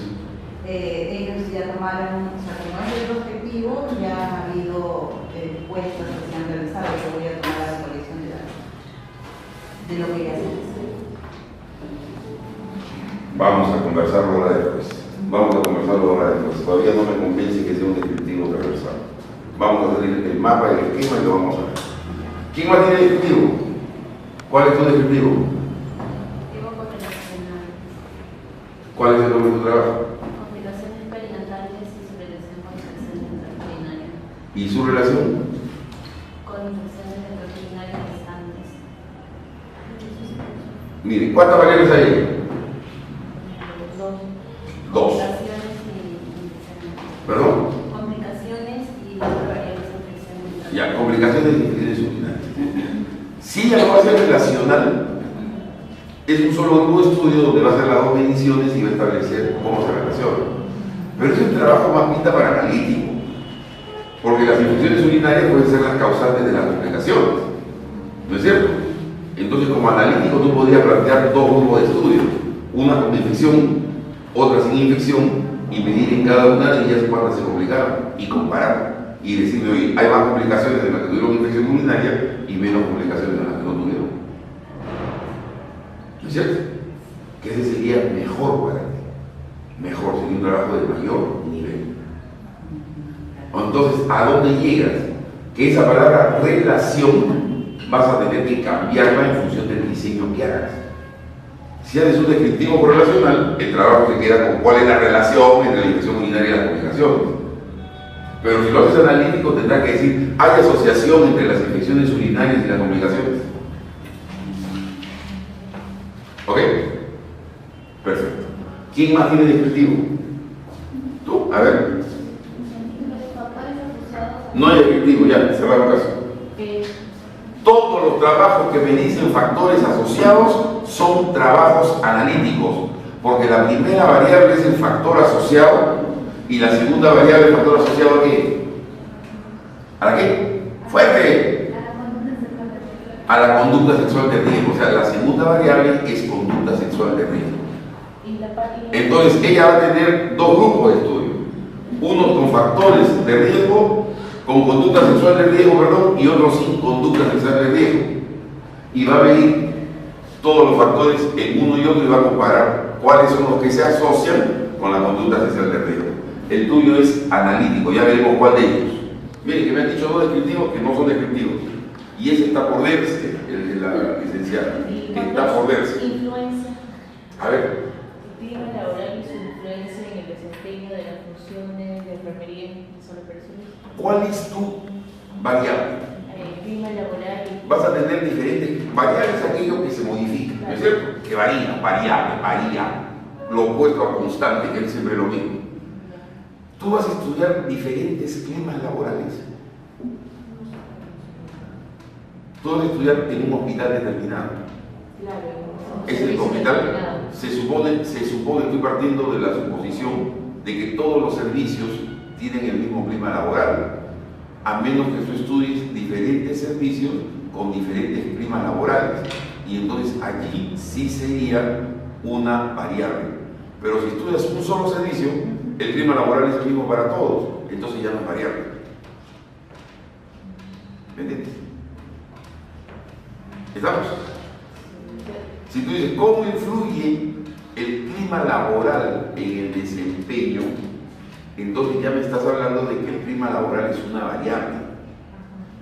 Ellos ya tomaron, o sea, como es el objetivo, ya ha habido encuestas que se han realizado, que voy a tomar la colección de datos de lo que ya se hizo.
Vamos a conversarlo ahora después. Todavía no me convence que sea un descriptivo transversal. Vamos a tener el mapa y el esquema y lo vamos a ver. ¿Quién más tiene descriptivo? ¿Cuál es tu descriptivo? ¿Cuál es el nombre de tu trabajo?
Complicaciones perinatales y su relación con infecciones intraurinarias.
¿Y su relación?
Con infecciones intraurinarias gestantes.
Mire, ¿cuántas variables hay ahí? Dos.
Complicaciones y infecciones.
¿Perdón?
Complicaciones y variables de infecciones.
Ya, complicaciones de infecciones urinarias. Si la base relacional es un solo grupo de estudio donde va a hacer las dos mediciones y va a establecer cómo se relaciona. Pero es un trabajo más pinta para analítico, porque las infecciones urinarias pueden ser las causantes de las complicaciones, ¿no es cierto? Entonces, como analítico, tú podrías plantear dos grupos de estudio, una con infección, otra sin infección, y medir en cada una de ellas cuántas se complicaron y comparar y decirle, oye, hay más complicaciones de las que tuvieron infección urinaria y menos complicaciones de las que no tuvieron. ¿No es cierto? Que ese sería mejor para ti. Mejor, sería un trabajo de mayor nivel. Entonces, ¿a dónde llegas? Que esa palabra relación vas a tener que cambiarla en función del diseño que hagas. Si haces un descriptivo correlacional, el trabajo se queda con cuál es la relación entre la infección urinaria y las complicaciones. Pero si lo haces analítico, tendrás que decir, ¿hay asociación entre las infecciones urinarias y las complicaciones? ¿Ok? Perfecto. ¿Quién más tiene descriptivo? Tú, a ver. No hay descriptivo, ya, cerramos caso. Todos los trabajos que me dicen factores asociados son trabajos analíticos, porque la primera variable es el factor asociado y la segunda variable es el factor asociado ¿a qué? ¿A la qué? ¡Fuerte! A la conducta sexual de riesgo. O sea, la segunda variable es conducta sexual de riesgo. Entonces, ella va a tener dos grupos de estudio. Unos con factores de riesgo, con conducta sexual de riesgo, perdón, y otros sin conducta sexual de riesgo. Y va a medir todos los factores en uno y otro y va a comparar cuáles son los que se asocian con la conducta sexual de riesgo. El tuyo es analítico, ya veremos cuál de ellos. Miren que me han dicho dos descriptivos que no son descriptivos. Y ese está por verse, el de la licenciada. Está por verse.
Influencia.
A ver.
El clima laboral y su influencia en el desempeño de las funciones de enfermería sobre personas.
¿Cuál es tu variable?
El clima laboral y...
Vas a tener diferentes variables, aquello que se modifica, ¿no es cierto? Que varía, varía. Lo opuesto a constante, que es siempre lo mismo. Tú vas a estudiar diferentes climas laborales. Tú vas a estudiar en un hospital determinado.
Claro.
Es el hospital. Se supone, estoy partiendo de la suposición de que todos los servicios tienen el mismo clima laboral, a menos que tú estudies diferentes servicios con diferentes climas laborales. Y entonces allí sí sería una variable. Pero si estudias un solo servicio, el clima laboral es el mismo para todos, entonces ya no es variable. ¿Me entiendes? ¿Estamos? Si tú dices, ¿cómo influye el clima laboral en el desempeño? Entonces ya me estás hablando de que el clima laboral es una variable,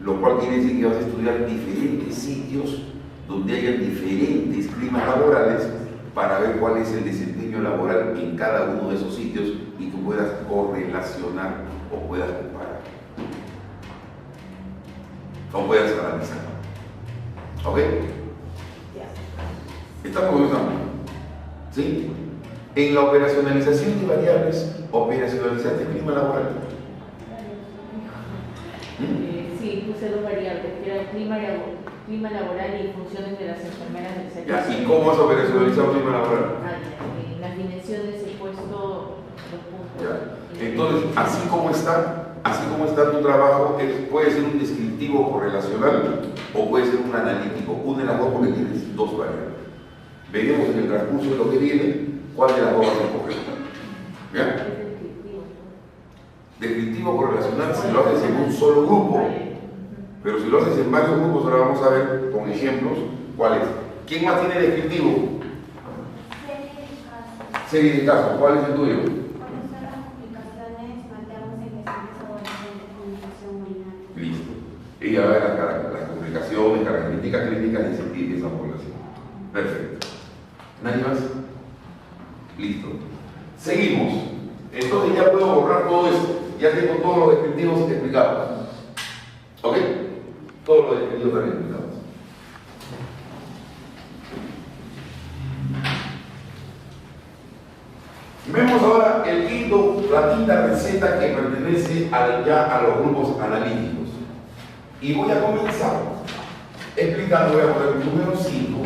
lo cual quiere decir que vas a estudiar diferentes sitios donde hayan diferentes climas laborales para ver cuál es el desempeño laboral en cada uno de esos sitios y tú puedas correlacionar o puedas comparar o puedas analizar. ¿Ok? ¿Estamos conversando? ¿Sí? En la operacionalización de variables, operacionalizaste el clima laboral.
Sí, puse dos variables, que era el clima laboral y funciones de las enfermeras del servicio.
Ya, ¿y cómo vas a operacionalizar el clima laboral?
En las dimensiones he puesto los puntos.
Ya. Entonces, así como está tu trabajo, puede ser un descriptivo correlacional o puede ser un analítico. Una de las dos porque tienes dos variables. Veremos en el transcurso de lo que viene cuál de las dos vas a escoger. ¿Ya? Descriptivo correlacional si lo haces en un solo grupo. Pero si lo haces en varios grupos, ahora vamos a ver con ejemplos cuáles. ¿Quién más tiene descriptivo? Serie de casos. ¿Cuál es el tuyo? Listo. Y a ver las complicaciones, características clínicas de esa población. Perfecto. ¿Nadie más? Listo. Seguimos. Entonces ya puedo borrar todo esto. Ya tengo todos los descriptivos explicados. ¿Ok? Todos los descriptivos están explicados. Vemos ahora la quinta receta que pertenece ya a los grupos analíticos. Y voy a comenzar explicando, voy a poner el número 5,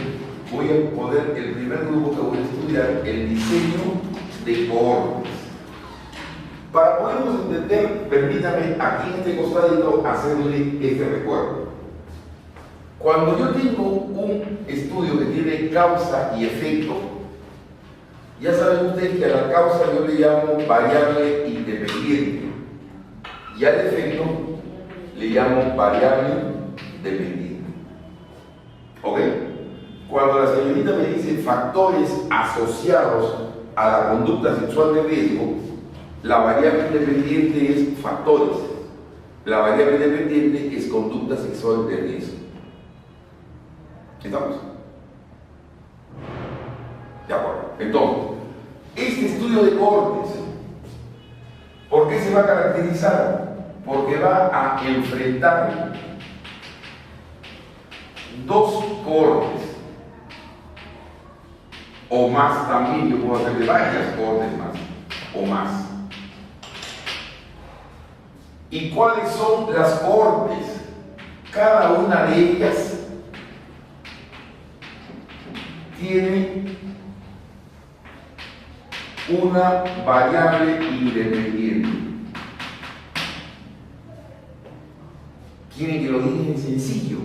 voy a poner el primer grupo que voy a estudiar, el diseño de cohortes. Para podernos entender, permítame aquí en este costadito hacerle este recuerdo. Cuando yo tengo un estudio que tiene causa y efecto, ya saben ustedes que a la causa yo le llamo variable independiente y al efecto le llamo variable dependiente. ¿Ok? Cuando la señorita me dice factores asociados a la conducta sexual de riesgo, la variable independiente es factores, la variable independiente es conducta sexual de riesgo. ¿Estamos? De acuerdo. Entonces, este estudio de cohortes, ¿por qué se va a caracterizar? Porque va a enfrentar dos cohortes, o más también, yo puedo hacer de varias cohortes más, o más. ¿Y cuáles son las cohortes? Cada una de ellas tiene una variable independiente. ¿Quieren que lo diga en sencillo?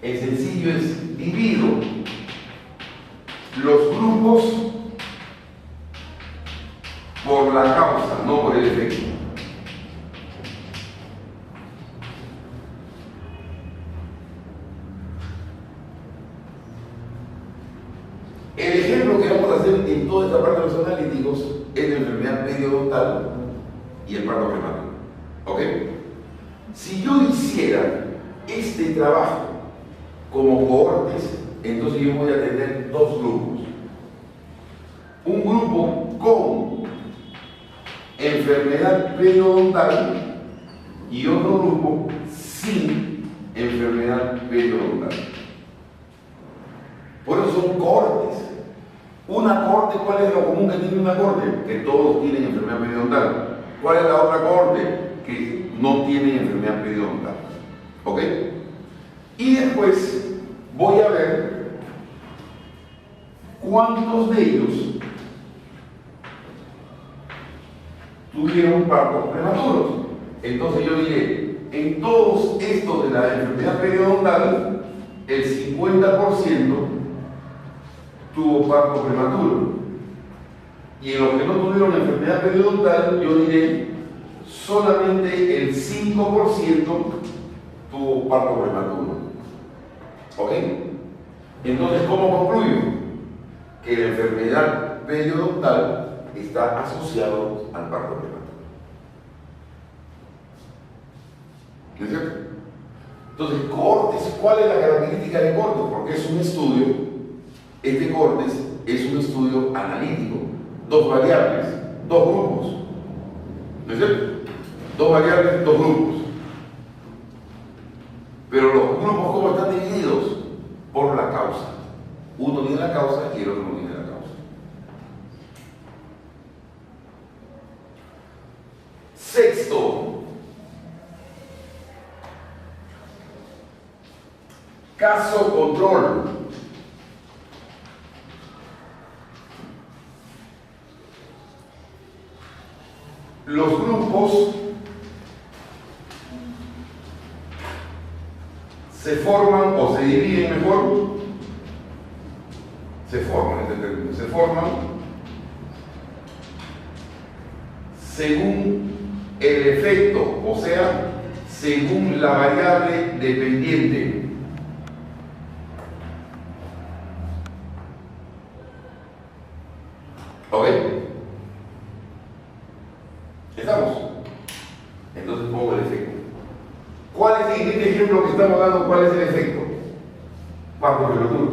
En sencillo es divido los grupos por la causa, no por el efecto. El ejemplo que vamos a hacer en toda esta parte de los analíticos es la enfermedad periodontal y el parto prematuro. ¿Ok? Si yo hiciera este trabajo como cohortes, entonces yo voy a tener dos grupos. Un grupo con enfermedad periodontal y otro grupo sin enfermedad periodontal. Por eso son cohortes. Una cohorte, ¿cuál es lo común que tiene una cohorte? Que todos tienen enfermedad periodontal. ¿Cuál es la otra cohorte? Que no tienen enfermedad periodontal. ¿Ok? Y después voy a ver cuántos de ellos tuvieron partos prematuros. Entonces yo diré, en todos estos de la enfermedad periodontal, el 50% tuvo parto prematuro. Y en los que no tuvieron enfermedad periodontal, yo diré, solamente el 5% tuvo parto prematuro. ¿Ok? Entonces, ¿cómo concluyo? Que la enfermedad periodontal está asociado al parto prematuro. ¿No es cierto? Entonces, cohortes, ¿cuál es la característica de cohortes? Porque es un estudio, este cohortes es un estudio analítico, dos variables, dos grupos. ¿No es cierto? Dos variables, dos grupos. Pero los grupos, ¿cómo están divididos? Por la causa. Uno tiene la causa y el otro no tiene la causa. Sexto, caso control. Los grupos se forman o se dividen mejor, se forman según el efecto, o sea, según la variable dependiente. ¿Ok? ¿Estamos? Entonces pongo el efecto. ¿Cuál es, en este ejemplo que estamos dando, cuál es el efecto? Parto prematuro.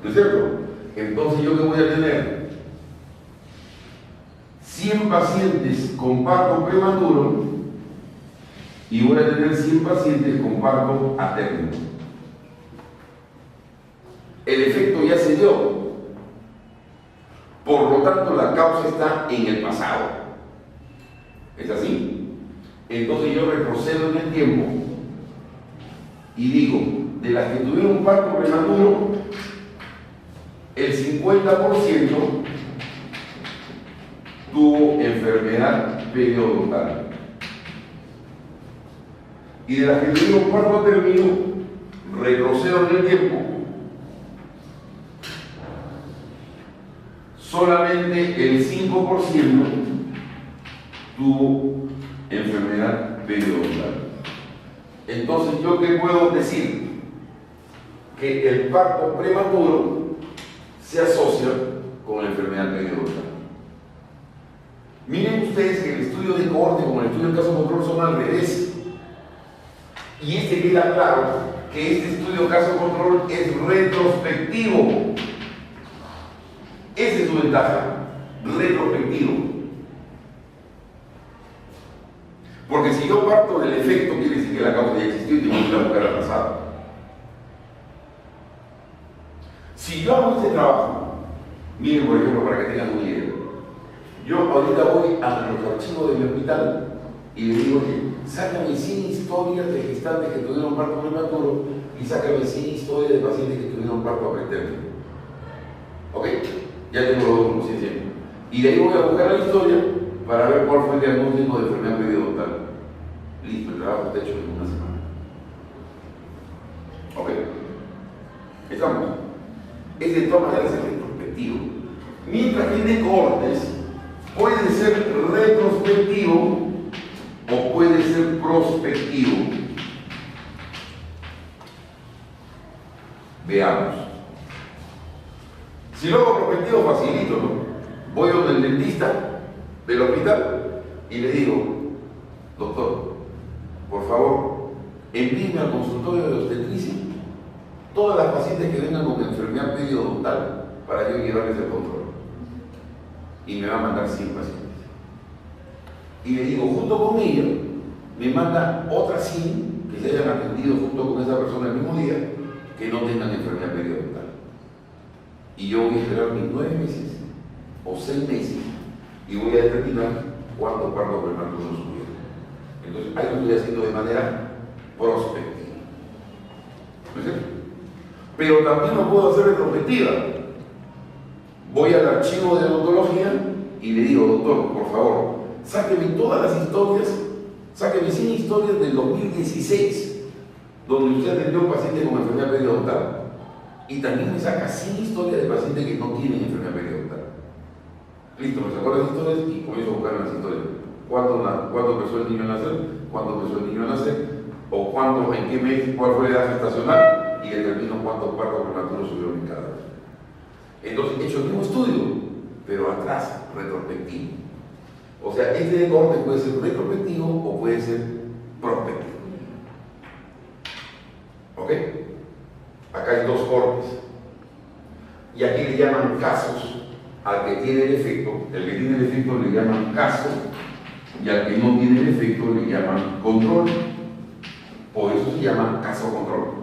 ¿No es cierto? Entonces, ¿yo qué voy a tener? 100 pacientes con parto prematuro y voy a tener 100 pacientes con parto a término. El efecto ya se dio. Por lo tanto, la causa está en el pasado. ¿Es así? Entonces yo retrocedo en el tiempo y digo, de las que tuvieron un parto prematuro, el 50% tuvo enfermedad periodontal. Y de las que tuvieron parto a término, retrocedo en el tiempo, solamente el 5% tuvo enfermedad periodontal. Entonces, ¿yo qué puedo decir? Que el parto prematuro se asocia con la enfermedad periodontal. Miren ustedes que el estudio de cohorte como el estudio de caso control son al revés. Y queda claro que este estudio de caso control es retrospectivo. Esa es su ventaja, retrospectivo. Porque si yo parto del efecto, quiere decir que la causa ya existió y tengo que ir a buscar al pasado. Si yo hago este trabajo, miren por ejemplo, para que tengan una idea, yo ahorita voy a los archivos de mi hospital y le digo, sácame 100 historias de gestantes que tuvieron parto prematuro y sácame 100 historias de pacientes que tuvieron parto pretérmino. ¿Ok? Ya tengo los dos como 100. Y de ahí voy a buscar la historia para ver cuál fue el diagnóstico de enfermedad periodontal. Listo, el trabajo está hecho en una semana. ¿Ok? ¿Estamos? Es de todas maneras el retrospectivo. Mientras que de cohortes puede ser retrospectivo o puede ser prospectivo. Veamos. Si lo hago prospectivo, facilito, ¿no? Voy a donde el dentista del hospital y le digo, doctor, por favor, envíeme al consultorio de obstetricia todas las pacientes que vengan con enfermedad periodontal para yo llevarles el control. Y me va a mandar 100 pacientes. Y le digo, junto con ella, me manda otras 100 que se hayan atendido junto con esa persona el mismo día que no tengan enfermedad periodontal. Y yo voy a esperar mis 9 meses o 6 meses y voy a determinar cuántos partos prematuros subieron. Entonces, ahí lo estoy haciendo de manera prospectiva. ¿No es cierto? Pero también lo puedo hacer retrospectiva. Voy al archivo de odontología y le digo, doctor, por favor, sáqueme todas las historias, sáqueme 100 historias del 2016, donde usted atendió a un paciente con enfermedad periodontal. Y también me saca 100 historias de pacientes que no tienen enfermedad periodontal. Listo, me sacó las historias y comienzo a buscar las historias. ¿Cuándo empezó el niño a nacer? ¿Cuándo empezó el niño a nacer? ¿O cuándo, en qué mes, cuál fue la edad gestacional? Y determino cuántos partos prematuros subieron en cada vez. Entonces, he hecho el mismo estudio, pero atrás, retrospectivo. O sea, este corte puede ser retrospectivo o puede ser prospectivo. ¿Ok? Acá hay dos cortes. Y aquí le llaman casos al que tiene el efecto. El que tiene el efecto le llaman caso y al que no tiene el efecto le llaman control. Por eso se llama caso control.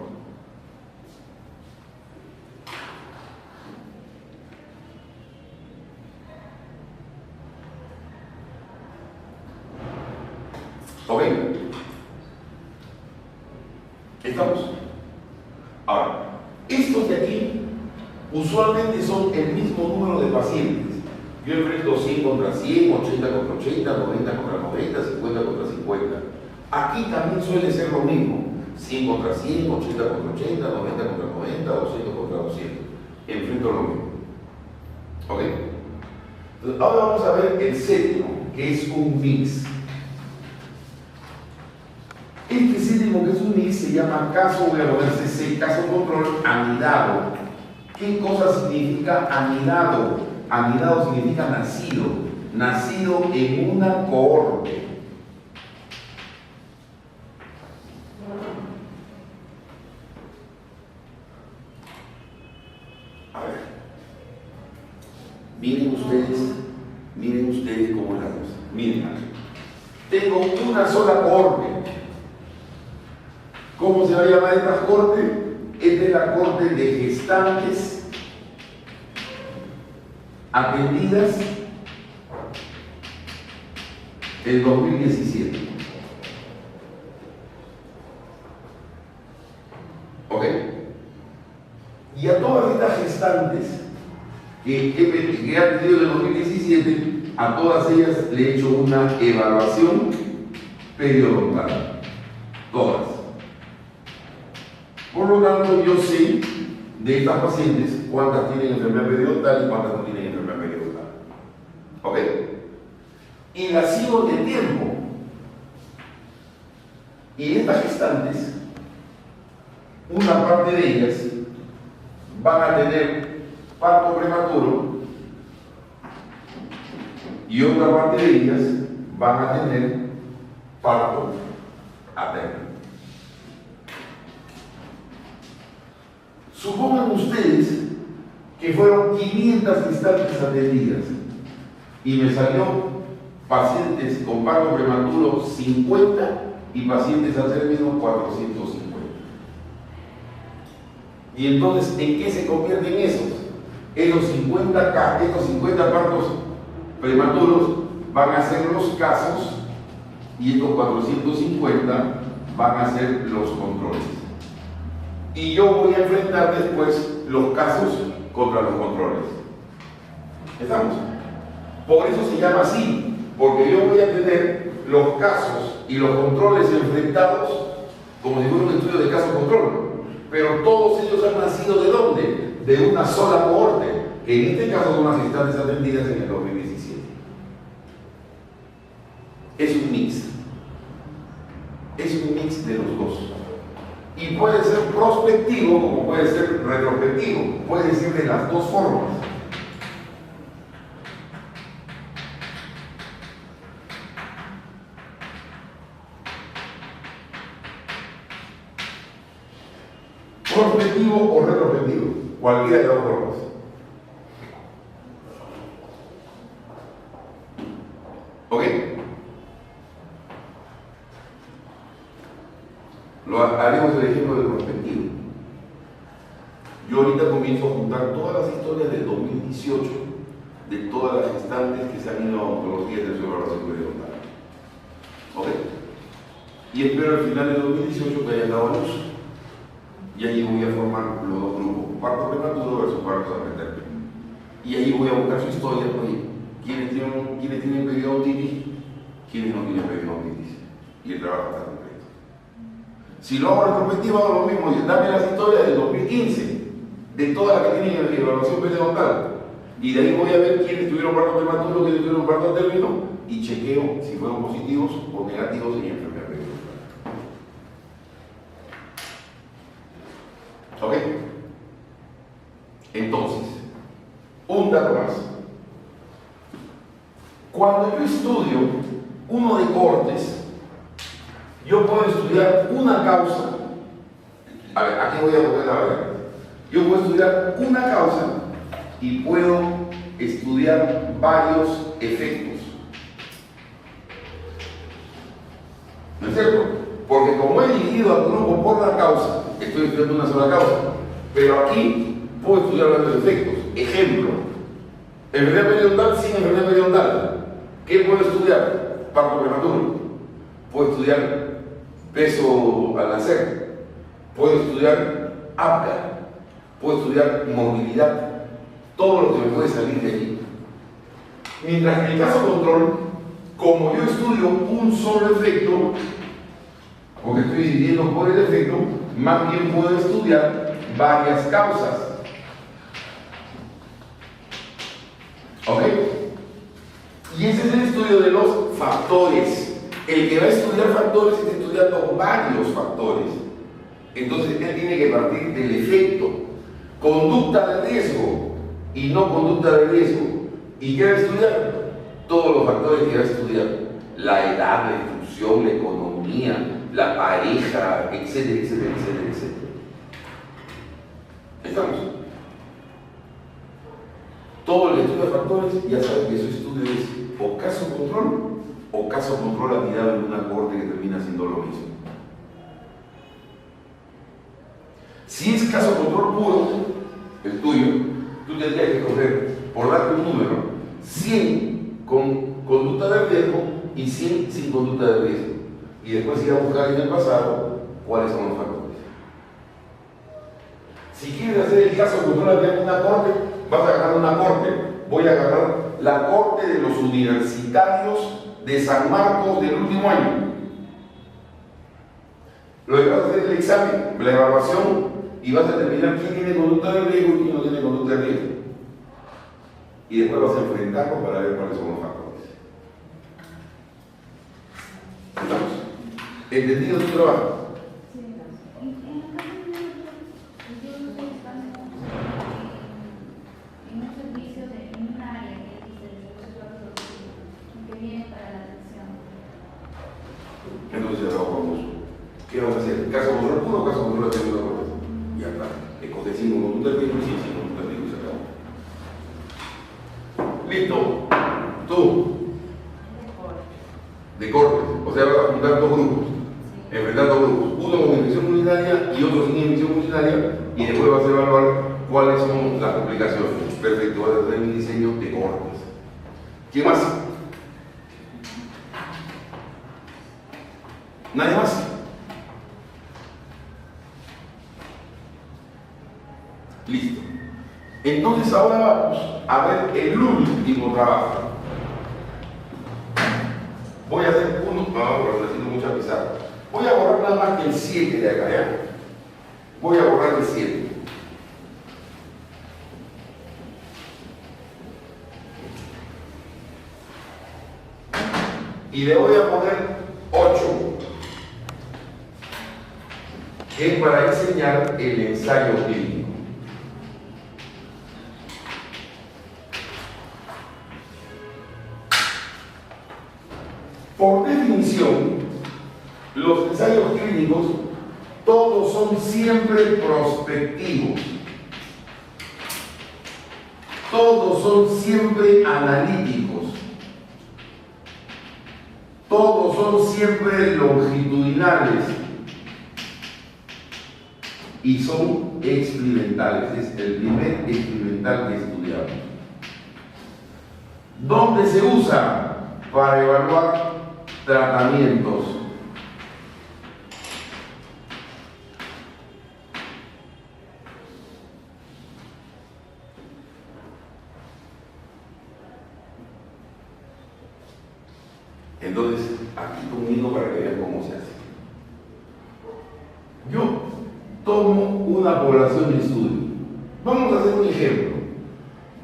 ¿Ok? ¿Estamos? Ahora, estos de aquí usualmente son el mismo número de pacientes. Yo enfrento 100 contra 100, 80 contra 80, 90 contra 90, 50 contra 50. Aquí también suele ser lo mismo. 100 contra 100, 80 contra 80, 90 contra 90, 200 contra 200. Enfrento lo mismo. ¿Ok? Entonces, ahora vamos a ver el séptimo, que es un mix. Este
séptimo, que es un mix, se llama caso, voy a poner CC, caso control anidado. ¿Qué cosa significa anidado? Anidado significa nacido, nacido en una cohorte. A ver, miren ustedes cómo es la cosa. Miren, tengo una sola cohorte. ¿Cómo se va a llamar esta cohorte? Es de la cohorte de gestantes atendidas en 2017. ¿Ok? Y a todas estas gestantes que he atendido en 2017, a todas ellas le he hecho una evaluación periodontal. Todas. Por lo tanto, yo sé de estas pacientes cuántas tienen enfermedad periodontal y cuántas no tienen enfermedad periodontal. ¿Ok? Y las sigo en el tiempo. Y estas gestantes, una parte de ellas van a tener parto prematuro y otra parte de ellas van a tener parto a término. Supongan ustedes que fueron 500 gestantes atendidas y me salió pacientes con parto prematuro 50 y pacientes a término 450. Y entonces, ¿en qué se convierten esos? Estos 50 partos prematuros van a ser los casos y estos 450 van a ser los controles. Y yo voy a enfrentar después los casos contra los controles. ¿Estamos? Por eso se llama así, porque yo voy a tener los casos y los controles enfrentados como si fuera un estudio de caso-control. Pero todos ellos han nacido ¿de dónde? De una sola cohorte, que en este caso son las gestantes atendidas en el 2017. Es un mix. Es un mix de los dos. Y puede ser prospectivo como puede ser retrospectivo. Puede ser de las dos formas. Prospectivo o retrospectivo, cualquiera de las dos formas. ¿Ok? Haremos el ejemplo del prospectivo. Yo ahorita comienzo a juntar todas las historias del 2018 de todas las gestantes que se han ido a oncología de su evaluación periodontal. ¿Ok? Y espero al final del 2018 que hayan dado a luz. Y ahí voy a formar los dos grupos, parto prematuro versus parto a término. Y ahí voy a buscar su historia, oye, ¿quiénes tienen periodontitis? ¿Quiénes no tienen periodontitis? Y el trabajo está completo. Si lo hago retrospectivo, hago lo mismo, dame las historias del 2015, de todas las que tienen evaluación periodontal. Y de ahí voy a ver quiénes tuvieron parto prematuro, quiénes tuvieron parto a término, y chequeo si fueron positivos o negativos en enfermedad periodontal. ¿Ok? Entonces, un dato más. Cuando yo estudio uno de cortes, yo puedo estudiar una causa. A ver, aquí voy a poner la verdad. Yo puedo estudiar una causa y puedo estudiar varios efectos. ¿No es cierto? Porque como he dividido al grupo por la causa, estoy estudiando una sola causa, pero aquí puedo estudiar varios efectos. Ejemplo, enfermedad periodontal sin enfermedad periodontal. ¿Qué puedo estudiar? Parto prematuro. Puedo estudiar peso al nacer. Puedo estudiar apgar. Puedo estudiar movilidad. Todo lo que me puede salir de allí. Mientras que en el caso control, como yo estudio un solo efecto, porque estoy dividiendo por el efecto, más bien puedo estudiar varias causas. ¿Ok? Y ese es el estudio de los factores. El que va a estudiar factores es estudiar estudiando varios factores. Entonces él tiene que partir del efecto. Conducta de riesgo y no conducta de riesgo. ¿Y qué va a estudiar? Todos los factores que va a estudiar. La edad, la instrucción, la economía, la pareja, etcétera, etcétera, etcétera, etcétera. ¿Estamos? Todo el estudio de factores, ya saben que su estudio es o caso control admirado en una corte que termina siendo lo mismo. Si es caso control puro, el tuyo, tú tendrías que coger, por darte un número, 100 con conducta de riesgo y 100 sin conducta de riesgo. Y después ir a buscar en el pasado cuáles son los factores. Si quieres hacer el caso control de una corte, vas a agarrar una corte. Voy a agarrar la corte de los universitarios de San Marcos del último año. Luego vas a hacer el examen, la evaluación, y vas a determinar quién tiene conducta de riesgo y quién no tiene conducta de riesgo. Y después vas a enfrentarlo para ver cuáles son los factores. ¿Estamos? ¿Entendido tu trabajo? Entonces ya vamos. ¿Qué vamos a hacer? ¿Caso control puro o caso control de segunda corte? Ya está. Escoge 5 conducta de riesgo y 5 conducta de riesgo y se acabó. Listo. Tú. De corte. O sea, vas a juntar dos grupos. Enfrentar dos grupos. Uno con infección urinaria y otro sin infección urinaria. Y después vas a evaluar cuáles son las complicaciones. Perfecto. Vas a hacer mi diseño de cortes. ¿Qué más? ¿Nadie más? Listo. Entonces ahora vamos a ver el último trabajo. Voy a hacer uno, pero necesito mucha pizarra. Voy a borrar nada más que el 7 de acá, ¿ya? Voy a borrar el 7. Y le voy a poner 8. Que es para enseñar el ensayo clínico. Por definición, los ensayos clínicos todos son siempre prospectivos. Todos son siempre analíticos. Todos son siempre longitudinales. Y son experimentales. Es el primer experimental que estudiamos. ¿Dónde se usa? Para evaluar tratamientos. Entonces, aquí conmigo para que vean cómo se hace. Yo tomo una población de estudio. Vamos a hacer un ejemplo.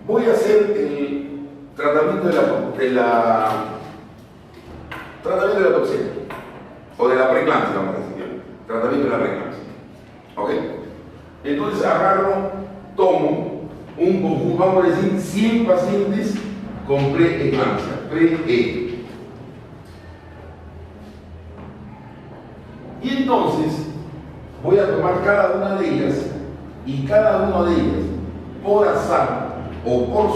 Voy a hacer el tratamiento de la toxina o de la preeclampsia, vamos a decir. Tratamiento de la preeclampsia. ¿Ok? Entonces tomo un conjunto, vamos a decir 100 pacientes con preeclampsia, pre-E. Y entonces voy a tomar cada una de ellas y cada una de ellas por azar o por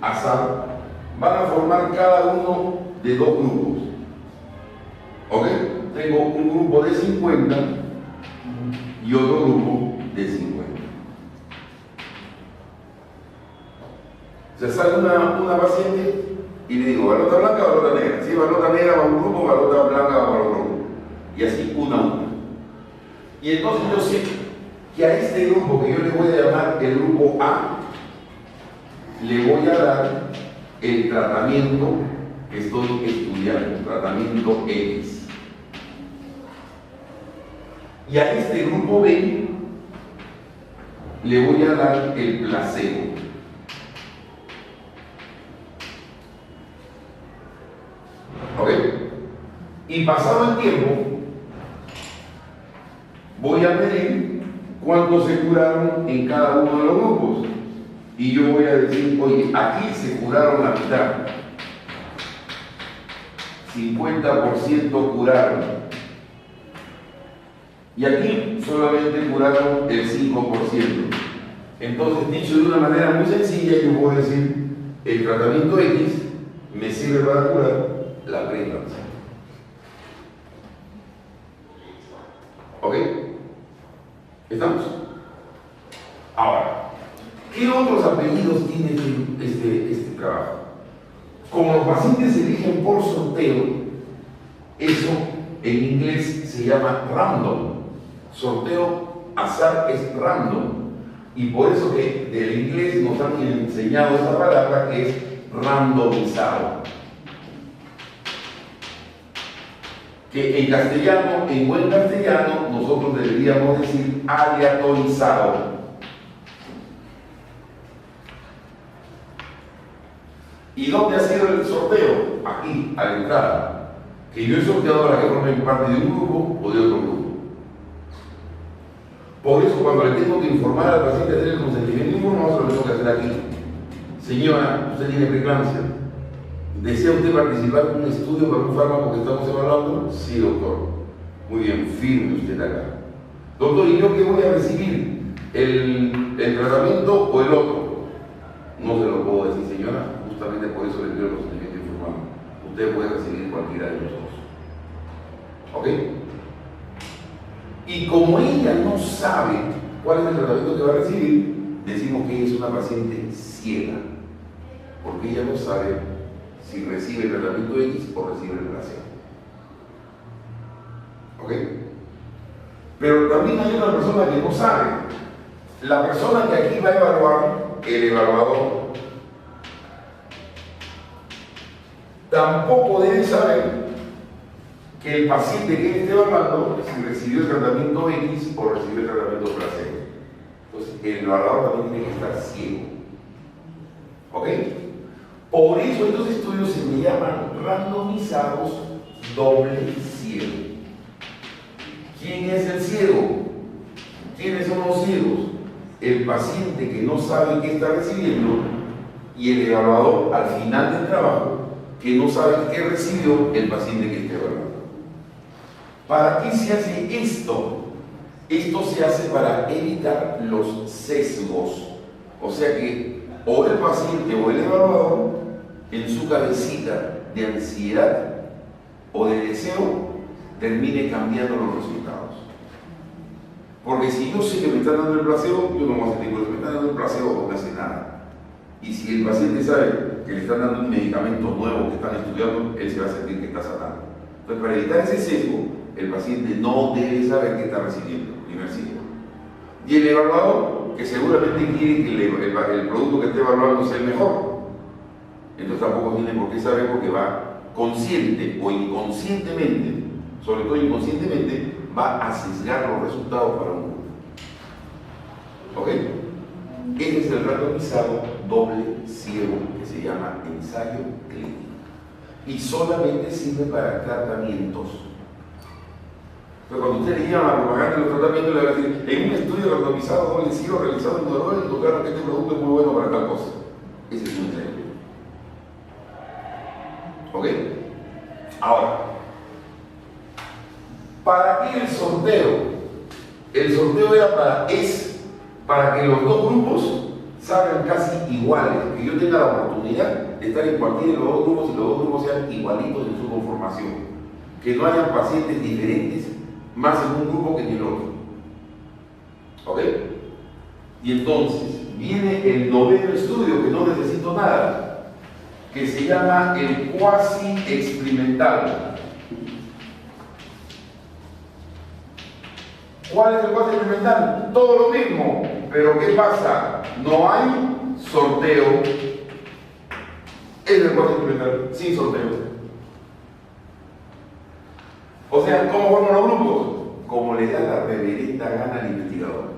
azar, van a formar cada uno de dos grupos. ¿Ok? Tengo un grupo de 50 y otro grupo de 50. Se sale una paciente y le digo, balota blanca, balota negra. Si balota negra va a un grupo, balota blanca va para otro grupo. Y así una a una. Y entonces yo sé que a este grupo que yo le voy a llamar el grupo A, le voy a dar el tratamiento que estoy estudiando, tratamiento X. Y a este grupo B le voy a dar el placebo. Y pasado el tiempo, voy a medir cuántos se curaron en cada uno de los grupos. Y yo voy a decir, oye, aquí se curaron la mitad. 50% curaron. Y aquí solamente curaron el 5%. Entonces, dicho de una manera muy sencilla, yo puedo decir, el tratamiento X me sirve para curar la preeclampsia. ¿Ok? ¿Estamos? Ahora, ¿qué otros apellidos tiene este trabajo? Como los pacientes se eligen por sorteo, eso en inglés se llama random. Sorteo azar es random. Y por eso que del inglés nos han enseñado esta palabra que es randomizado. Que en castellano, en buen castellano, nosotros deberíamos decir aleatorizado. ¿Y dónde ha sido el sorteo? Aquí, a la entrada. Que yo he sorteado para que formen parte de un grupo o de otro grupo. Por eso, cuando le tengo que informar al paciente del consentimiento informado, se lo tengo que hacer aquí. Señora, usted tiene preeclampsia. ¿Desea usted participar en un estudio para un fármaco que estamos evaluando? Sí, doctor. Muy bien, firme usted acá. Doctor, ¿y yo qué voy a recibir? ¿El tratamiento o el otro? No se lo puedo decir, señora. Justamente por eso le pido el consentimiento informado. Usted puede recibir cualquiera de los dos. ¿Ok? Y como ella no sabe cuál es el tratamiento que va a recibir, decimos que ella es una paciente ciega. Porque ella no sabe si recibe el tratamiento X o recibe el placebo. ¿Ok? Pero también hay una persona que no sabe. La persona que aquí va a evaluar, el evaluador, tampoco debe saber que el paciente que esté evaluando si recibió el tratamiento X o recibió el tratamiento placebo. Entonces, el evaluador también tiene que estar ciego. ¿Ok? Por eso estos estudios se le llaman randomizados doble ciego. ¿Quién es el ciego? ¿Quiénes son los ciegos? El paciente que no sabe qué está recibiendo y el evaluador al final del trabajo que no sabe qué recibió el paciente que esté evaluando. ¿Para qué se hace esto? Esto se hace para evitar los sesgos. O sea que o el paciente o el evaluador en su cabecita de ansiedad o de deseo termine cambiando los resultados. Porque si yo sé que me están dando el placebo, yo no voy a sentir, porque me están dando el placebo no me hace nada. Y si el paciente sabe que le están dando un medicamento nuevo que están estudiando, él se va a sentir que está sanando. Entonces, para evitar ese sesgo, el paciente no debe saber qué está recibiendo, primer sesgo. Y el evaluador, que seguramente quiere que el producto que esté evaluando sea el mejor. Entonces tampoco tiene por qué saber, porque va consciente o inconscientemente, sobre todo inconscientemente, va a sesgar los resultados para un grupo. ¿Ok? Ese es el randomizado doble ciego que se llama ensayo clínico. Y solamente sirve para tratamientos. Pero cuando usted le llama a la propaganda de los tratamientos, le va a decir, en un estudio randomizado doble ciego realizado en Noruega, encontraron que este producto es muy bueno para tal cosa. Ese es un ensayo clínico. ¿Ok? Ahora, ¿para qué el sorteo? El sorteo era para que los dos grupos salgan casi iguales, que yo tenga la oportunidad de estar en cualquiera de los dos grupos y los dos grupos sean igualitos en su conformación, que no hayan pacientes diferentes más en un grupo que en el otro. ¿Ok? Y entonces viene el noveno estudio, que no necesito nada, que se llama el cuasi experimental. ¿Cuál es el cuasi experimental? Todo lo mismo, pero ¿qué pasa? No hay sorteo. Es el cuasi experimental, sin sorteo. O sea, ¿cómo forman los grupos? Como le da la reverenda gana al investigador.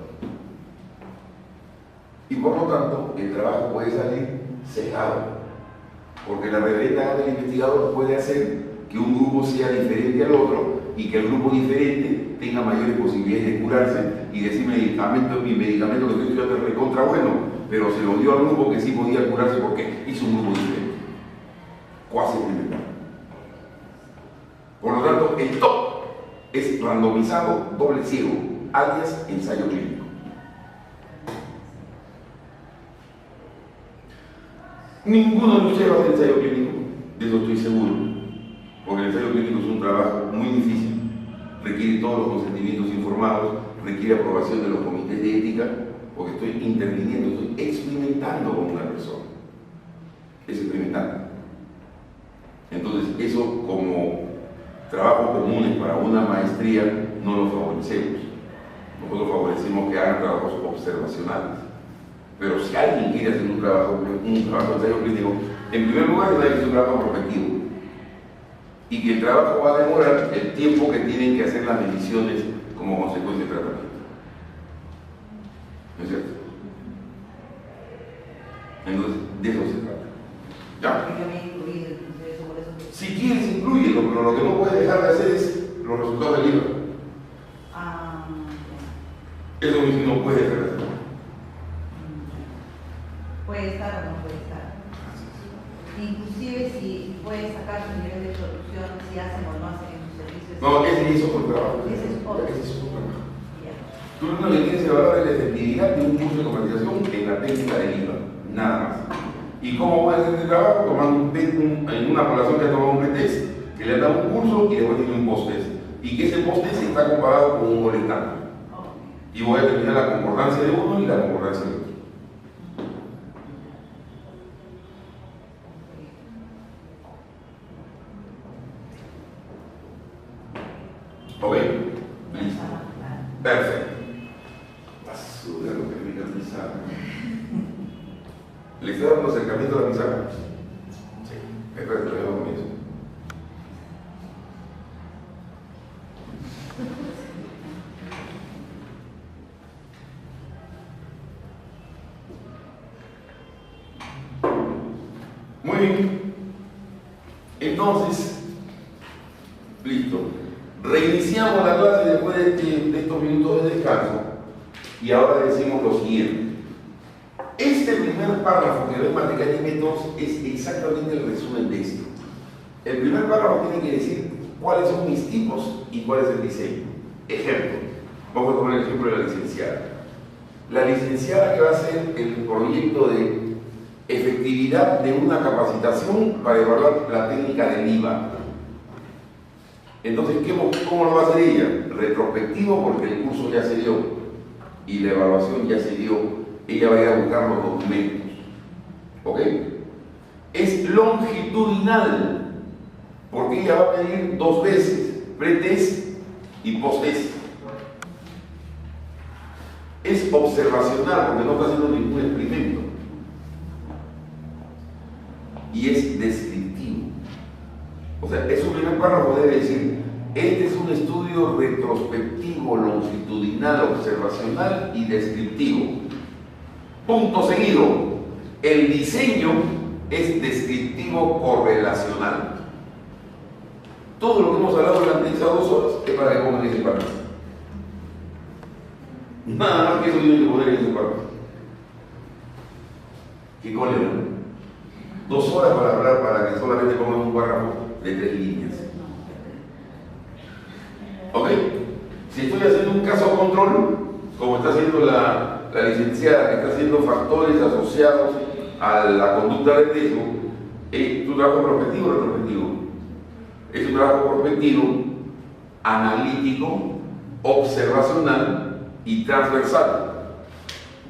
Y por lo tanto, el trabajo puede salir cejado. Porque la reverenda gana del investigador puede hacer que que un grupo sea diferente al otro y que el grupo diferente tenga mayores posibilidades de curarse y decir mi medicamento que estoy estudiando es recontra bueno, pero se lo dio al grupo que sí podía curarse porque hizo un grupo diferente. Cuasi experimental. Por lo tanto, el top es randomizado doble ciego, alias ensayo clínico. Ninguno de ustedes va a hacer ensayo clínico, de eso estoy seguro, porque el ensayo clínico es un trabajo muy difícil, requiere todos los consentimientos informados, requiere aprobación de los comités de ética, porque estoy interviniendo, estoy experimentando con una persona. Es experimentando. Entonces, eso como trabajos comunes para una maestría no lo favorecemos. Nosotros favorecemos que hagan trabajos observacionales. Pero si alguien quiere hacer un trabajo de ensayo clínico, en primer lugar tiene que ser un trabajo prospectivo. Y que el trabajo va a demorar el tiempo que tienen que hacer las mediciones como consecuencia del tratamiento. ¿No es cierto? Entonces, de eso se trata. ¿Ya? Si quieres, inclúyelo, pero lo que no puedes dejar de hacer es los resultados del libro. Eso mismo no puedes dejar de hacer.
Puede estar o no puede estar. Inclusive si puede sacar su nivel de producción, si hacen o no hacen en sus servicios.
No, ese es otro trabajo.
Ese es otro.
Ese es otro trabajo.
Ya.
Tú lo que tienes que evaluar es la efectividad de un curso de comercialización en la técnica del IVA, nada más. ¿Y cómo voy a hacer este trabajo? Tomando en una población que ha tomado un pretest, que le han dado un curso y después tiene un post-test. Y que ese post-test está comparado con un boletano. Y voy a determinar la concordancia de uno y la concordancia de otro. ¿Ok? Listo. Perfecto. Basura, lo que me pizarra. ¿Le está dando acercamiento a la pizarra? Sí. Espera, te lo llevo con eso. Muy bien. Entonces, listo. Reiniciamos la clase después de estos minutos de descanso y ahora decimos lo siguiente. Este primer párrafo que ven Matemáticas y Métodos es exactamente el resumen de esto. El primer párrafo tiene que decir cuáles son mis tipos y cuál es el diseño. Ejemplo, vamos a tomar el ejemplo de la licenciada. La licenciada que va a hacer el proyecto de efectividad de una capacitación para evaluar la técnica del IVA. Entonces, ¿cómo lo va a hacer ella? Retrospectivo, porque el curso ya se dio y la evaluación ya se dio. Ella va a ir a buscar los documentos. ¿Ok? Es longitudinal, porque ella va a pedir dos veces, pretest y posttest. Es observacional, porque no está haciendo ningún experimento. Y es descriptivo. O sea, es un primer párrafo debe decir, este es un estudio retrospectivo, longitudinal, observacional y descriptivo. Punto seguido, el diseño es descriptivo correlacional. Todo lo que hemos hablado durante esas 2 horas es para que pongan ese párrafo. Nada más que eso tienen que poner en ese párrafo. ¿Qué cólera? 2 horas para hablar para que solamente pongan un párrafo de 3 líneas. ¿Ok? Si estoy haciendo un caso control, como está haciendo la licenciada, que está haciendo factores asociados a la conducta de riesgo, ¿es un trabajo prospectivo o retrospectivo? Es un trabajo prospectivo, analítico, observacional y transversal.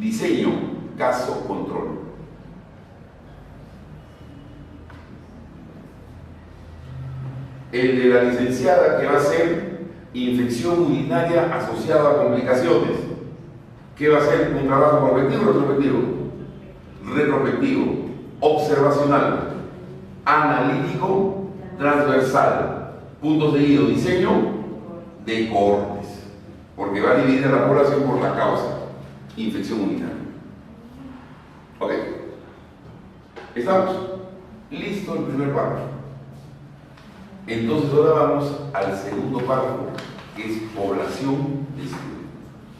Diseño, caso, control. El de la licenciada, que va a ser infección urinaria asociada a complicaciones. ¿Qué va a ser? ¿Un trabajo prospectivo o retrospectivo? Retrospectivo, observacional, analítico, transversal. Punto seguido, diseño de cohortes, porque va a dividir a la población por la causa, infección urinaria. Ok. ¿Estamos? Listo el primer párrafo. Entonces ahora vamos al segundo párrafo, que es población de estudio.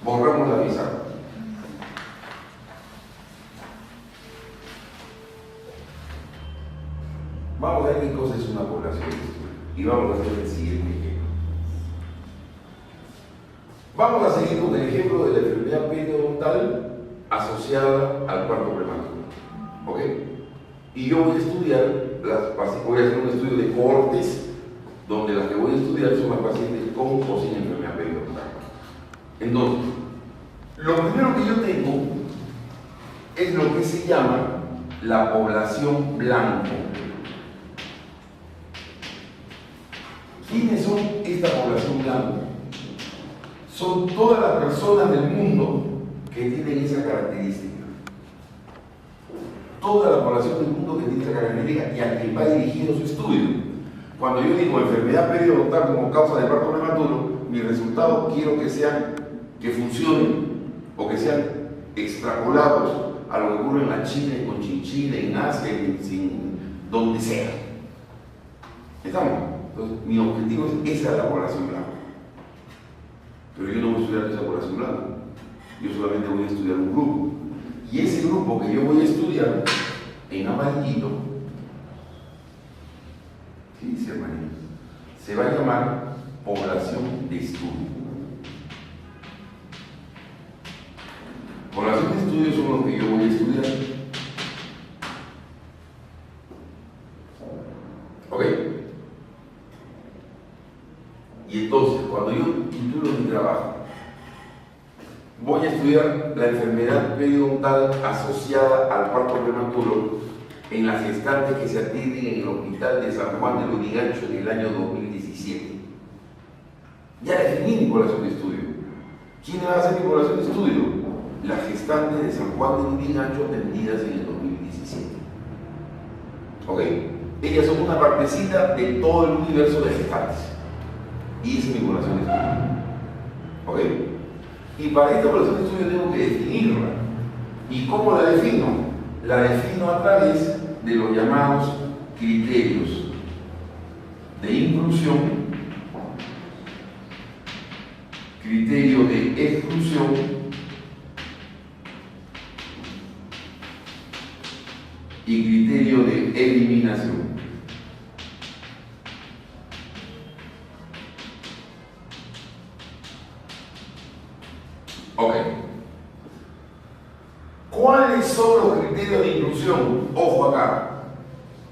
Borramos la pizarra. Vamos a ver qué cosa es una población de estudio. Y vamos a hacer el siguiente ejemplo. Vamos a seguir con el ejemplo de la enfermedad periodontal asociada al parto prematuro. ¿Ok? Y yo voy a estudiar, voy a hacer un estudio de cohortes, donde las que voy a estudiar son las pacientes con o sin enfermedad periodontal. Entonces, lo primero que yo tengo es lo que se llama la población blanco. ¿Quiénes son esta población blanco? Son todas las personas del mundo que tienen esa característica. Toda la población del mundo que tiene esa característica y a quien va dirigido su estudio. Cuando yo digo enfermedad periodontal como causa de parto prematuro, mis resultados quiero que funcionen o que sean extrapolados a lo que ocurre en la China, en Conchinchina, en Asia, donde sea. ¿Estamos? Entonces, mi objetivo es esa de la población blanca. Pero yo no voy a estudiar esa población blanca. Yo solamente voy a estudiar un grupo. Y ese grupo que yo voy a estudiar en amarillito, ¿qué dice amarillito? Se va a llamar población de estudio. Población de estudio son los que yo voy a estudiar. ¿Ok? Y entonces, cuando yo titulo mi trabajo, voy a estudiar la enfermedad periodontal asociada al parto prematuro en las gestantes que se atienden en el Hospital de San Juan de Lurigancho en el año 2017. Ya definí mi población de estudio. ¿Quién va a ser mi población de estudio? Las gestantes de San Juan de Lurigancho atendidas en el 2017. ¿Ok? Ellas son una partecita de todo el universo de gestantes. Y esa es mi población de estudio. ¿Ok? Y para esta población de estudio tengo que definirla. ¿Y cómo la defino? La defino a través de los llamados criterios de inclusión, criterio de exclusión y criterio de eliminación. Ok. ¿Cuáles son los criterios de inclusión? Ojo acá.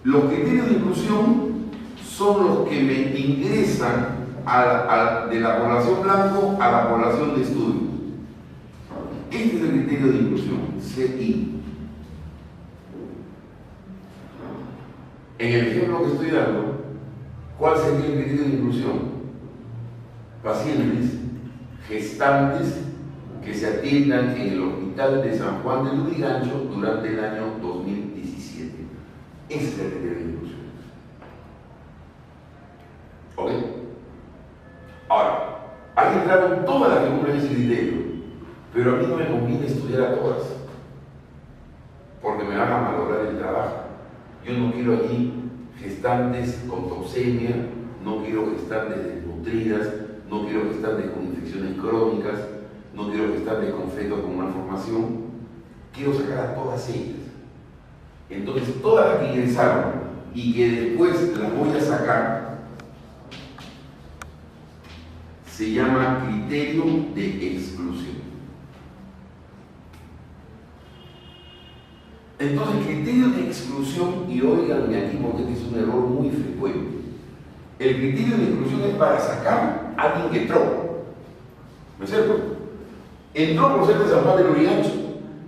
Los criterios de inclusión son los que me ingresan de la población blanco a la población de estudio. Este es el criterio de inclusión, CI. En el ejemplo que estoy dando, ¿cuál sería el criterio de inclusión? Pacientes gestantes que se atiendan en el Hospital de San Juan de Lurigancho durante el año 2017. Ese es el criterio de inclusión. ¿Ok? Ahora, ahí entraron todas las que cumplen ese criterio, pero a mí no me conviene estudiar a todas, porque me van a malograr el trabajo. Yo no quiero allí gestantes con toxemia, no quiero gestantes desnutridas, no quiero gestantes con infecciones crónicas, no quiero gestantes con fetos con malformación, quiero sacar a todas ellas. Entonces, todas las que ingresaron y que después las voy a sacar, se llama criterio de exclusión. Entonces, criterio de exclusión, y óiganme aquí porque este es un error muy frecuente. El criterio de exclusión es para sacar a alguien que entró. ¿No es cierto? Entró por ser de San Juan de Lurigancho,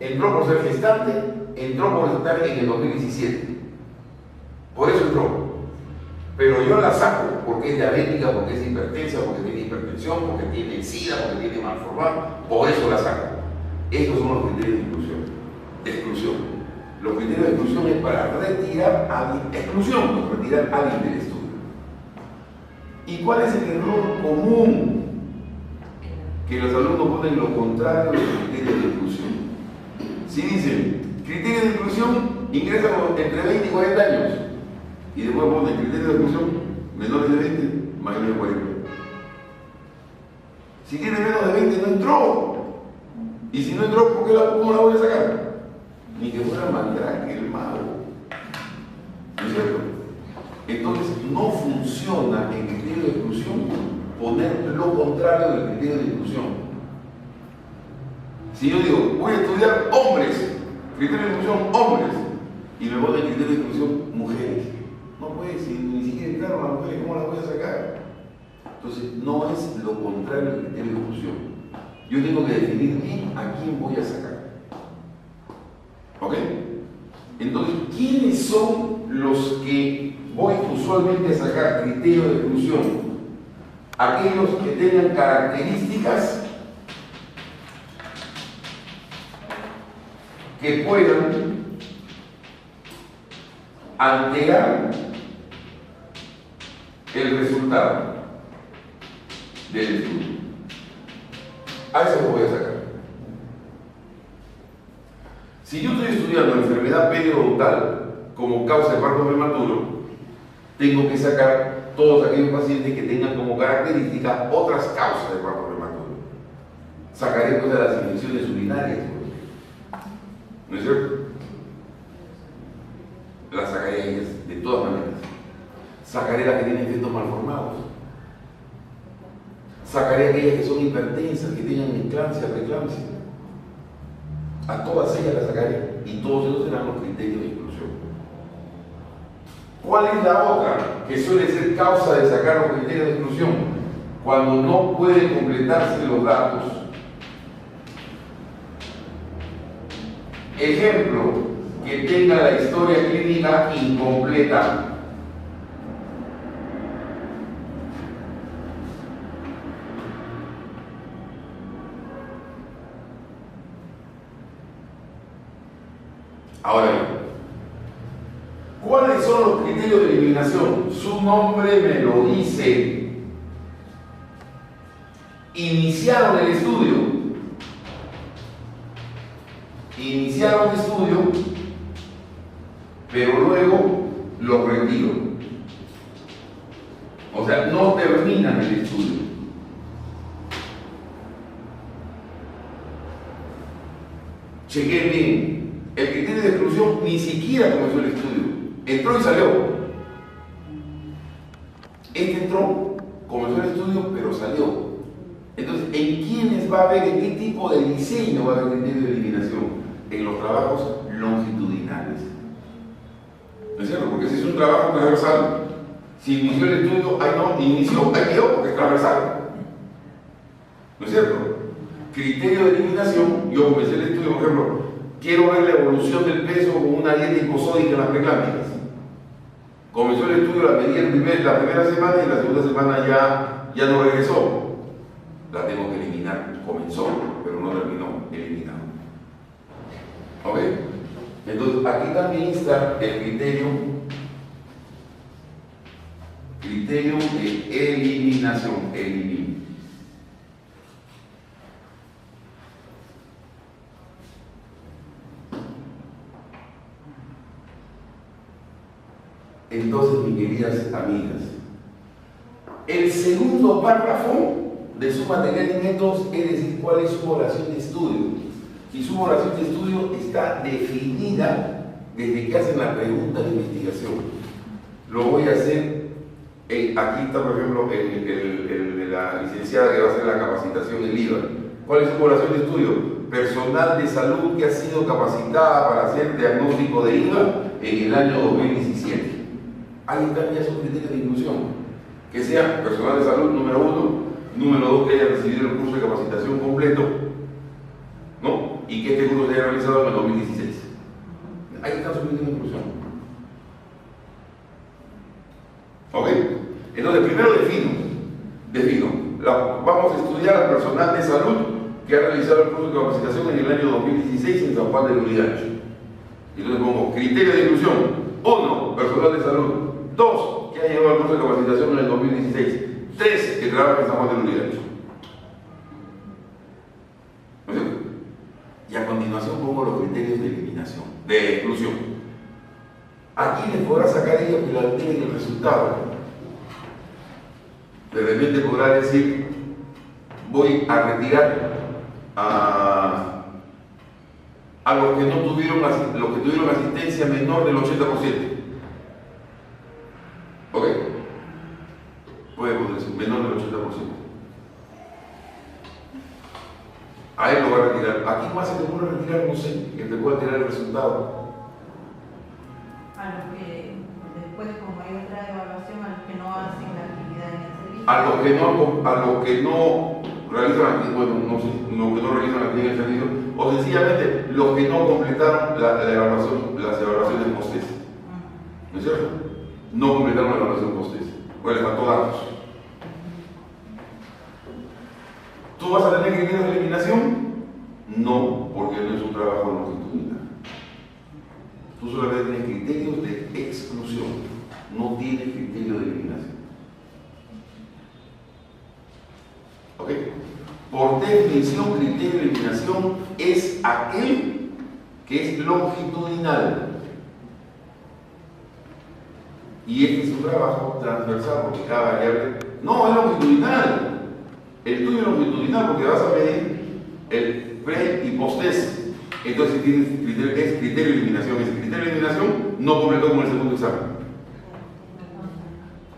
entró por ser gestante, entró por estar en el 2017. Por eso entró. Pero yo la saco porque es diabética, porque es hipertensa, porque tiene hipertensión, porque tiene SIDA, porque tiene malformado. Por eso la saco. Estos son los criterios de exclusión. Los criterios de exclusión es para retirar a alguien, exclusión, retirar a alguien del estudio. ¿Y cuál es el error común? Que los alumnos ponen lo contrario de los criterios de inclusión. Si dicen, criterio de inclusión, ingresan entre 20 y 40 años. Y después ponen criterio de exclusión,
menores de 20, mayores de 40. Si tiene menos de 20 no entró. Y si no entró, ¿por qué cómo la voy a sacar? Ni que fuera Mandrake, el mago. ¿No es cierto? Entonces no funciona en criterio de exclusión poner lo contrario del criterio de inclusión. Si yo digo, voy a estudiar hombres, criterio de inclusión hombres, y me voy al criterio de inclusión mujeres, no puede, si ni siquiera entraron las mujeres, ¿cómo las voy a sacar? Entonces no es lo contrario del criterio de inclusión. Yo tengo que definir bien a quién voy a sacar. ¿Ok? Entonces, ¿quiénes son los que voy usualmente a sacar criterio de exclusión? Aquellos que tengan características que puedan alterar el resultado del estudio. A eso lo voy a sacar. Si yo estoy estudiando enfermedad periodontal como causa de parto prematuro, tengo que sacar todos aquellos pacientes que tengan como característica otras causas de parto prematuro. Sacaré entonces las infecciones urinarias, ¿no es cierto? Las sacaré a ellas de todas maneras. Sacaré las que tienen efectos malformados. Sacaré aquellas que son hipertensas, que tengan eclampsia, preeclampsia. A todas ellas las sacaré y todos esos serán los criterios de inclusión. ¿Cuál es la otra que suele ser causa de sacar los criterios de exclusión? Cuando no pueden completarse los datos. Ejemplo, que tenga la historia clínica incompleta. Ahora bien, ¿cuáles son los criterios de eliminación? Su nombre me lo dice. Iniciaron el estudio. Iniciaron el estudio, pero luego lo retiro. O sea, no terminan el estudio. Chequen bien. El criterio de exclusión ni siquiera comenzó el estudio. Entró y salió. Este entró, comenzó el estudio, pero salió. Entonces, ¿en quiénes va a haber, en qué tipo de diseño va a haber criterio de eliminación? En los trabajos longitudinales. ¿No es cierto? Porque si es un trabajo transversal, si inició el estudio, ahí no, inició, ahí quedó, porque es transversal. ¿No es cierto? Criterio de eliminación, yo comencé el estudio, por ejemplo, quiero ver la evolución del peso con una dieta hiposódica en las preeclámpticas. Comenzó el estudio, la medí la primera semana y la segunda semana ya no regresó. La tengo que eliminar. Comenzó, pero no terminó. Eliminado. ¿Ok? Entonces, aquí también está el criterio de eliminación. Elimino. Entonces, mis queridas amigas, el segundo párrafo de su material de métodos es decir cuál es su oración de estudio. Y su oración de estudio está definida desde que hacen la pregunta de investigación. Lo voy a hacer, aquí está por ejemplo la licenciada que va a hacer la capacitación en IVA. ¿Cuál es su oración de estudio? Personal de salud que ha sido capacitada para hacer diagnóstico de IVA en el año 2017. Ahí están ya sus criterios de inclusión. Que sea personal de salud, número 1, número 2, que haya recibido el curso de capacitación completo, ¿no? Y que este curso se haya realizado en el 2016. Ahí están sus criterios de inclusión. ¿Ok? Entonces, primero defino. Vamos a estudiar al personal de salud que ha realizado el curso de capacitación en el año 2016 en San Juan de Lurigancho. Y entonces pongo criterio de inclusión. 1, personal de salud. 2, que ha llevado el curso de capacitación en el 2016. 3, que trabaja en San Juan de Lurigancho. ¿No es cierto? Y a continuación pongo los criterios de eliminación, de exclusión. ¿A quiénes podrá sacar ella que la obtienen el resultado?
de repente podrá decir, voy a retirar a los que no tuvieron, los que tuvieron asistencia menor del 80%. ¿Ok? Puede ponerse menor del 80%. A él lo va a retirar. ¿A quién más se te puede retirar? No sé, que te pueda tirar el resultado.
A los que después, como hay otra evaluación, a los que no hacen la actividad en el servicio.
A los que no realizan, bueno, no sé, los que no realizan la actividad en el servicio, o sencillamente los que no completaron la evaluación, las evaluaciones post-test. ¿No es cierto? No completaron la evaluación post-test. Pues les faltó datos. ¿Tú vas a tener criterios de eliminación? No, porque no es un trabajo longitudinal. Tú solamente tienes criterios de exclusión, no tienes criterio de eliminación. ¿Ok? Por definición, criterio de eliminación es aquel que es longitudinal. Y este es un trabajo transversal porque cada variable no es longitudinal. El tuyo es longitudinal porque vas a medir el pre y post-test. Entonces, si tienes criterio, ¿qué es criterio de eliminación? Es criterio de eliminación no completó como el segundo examen.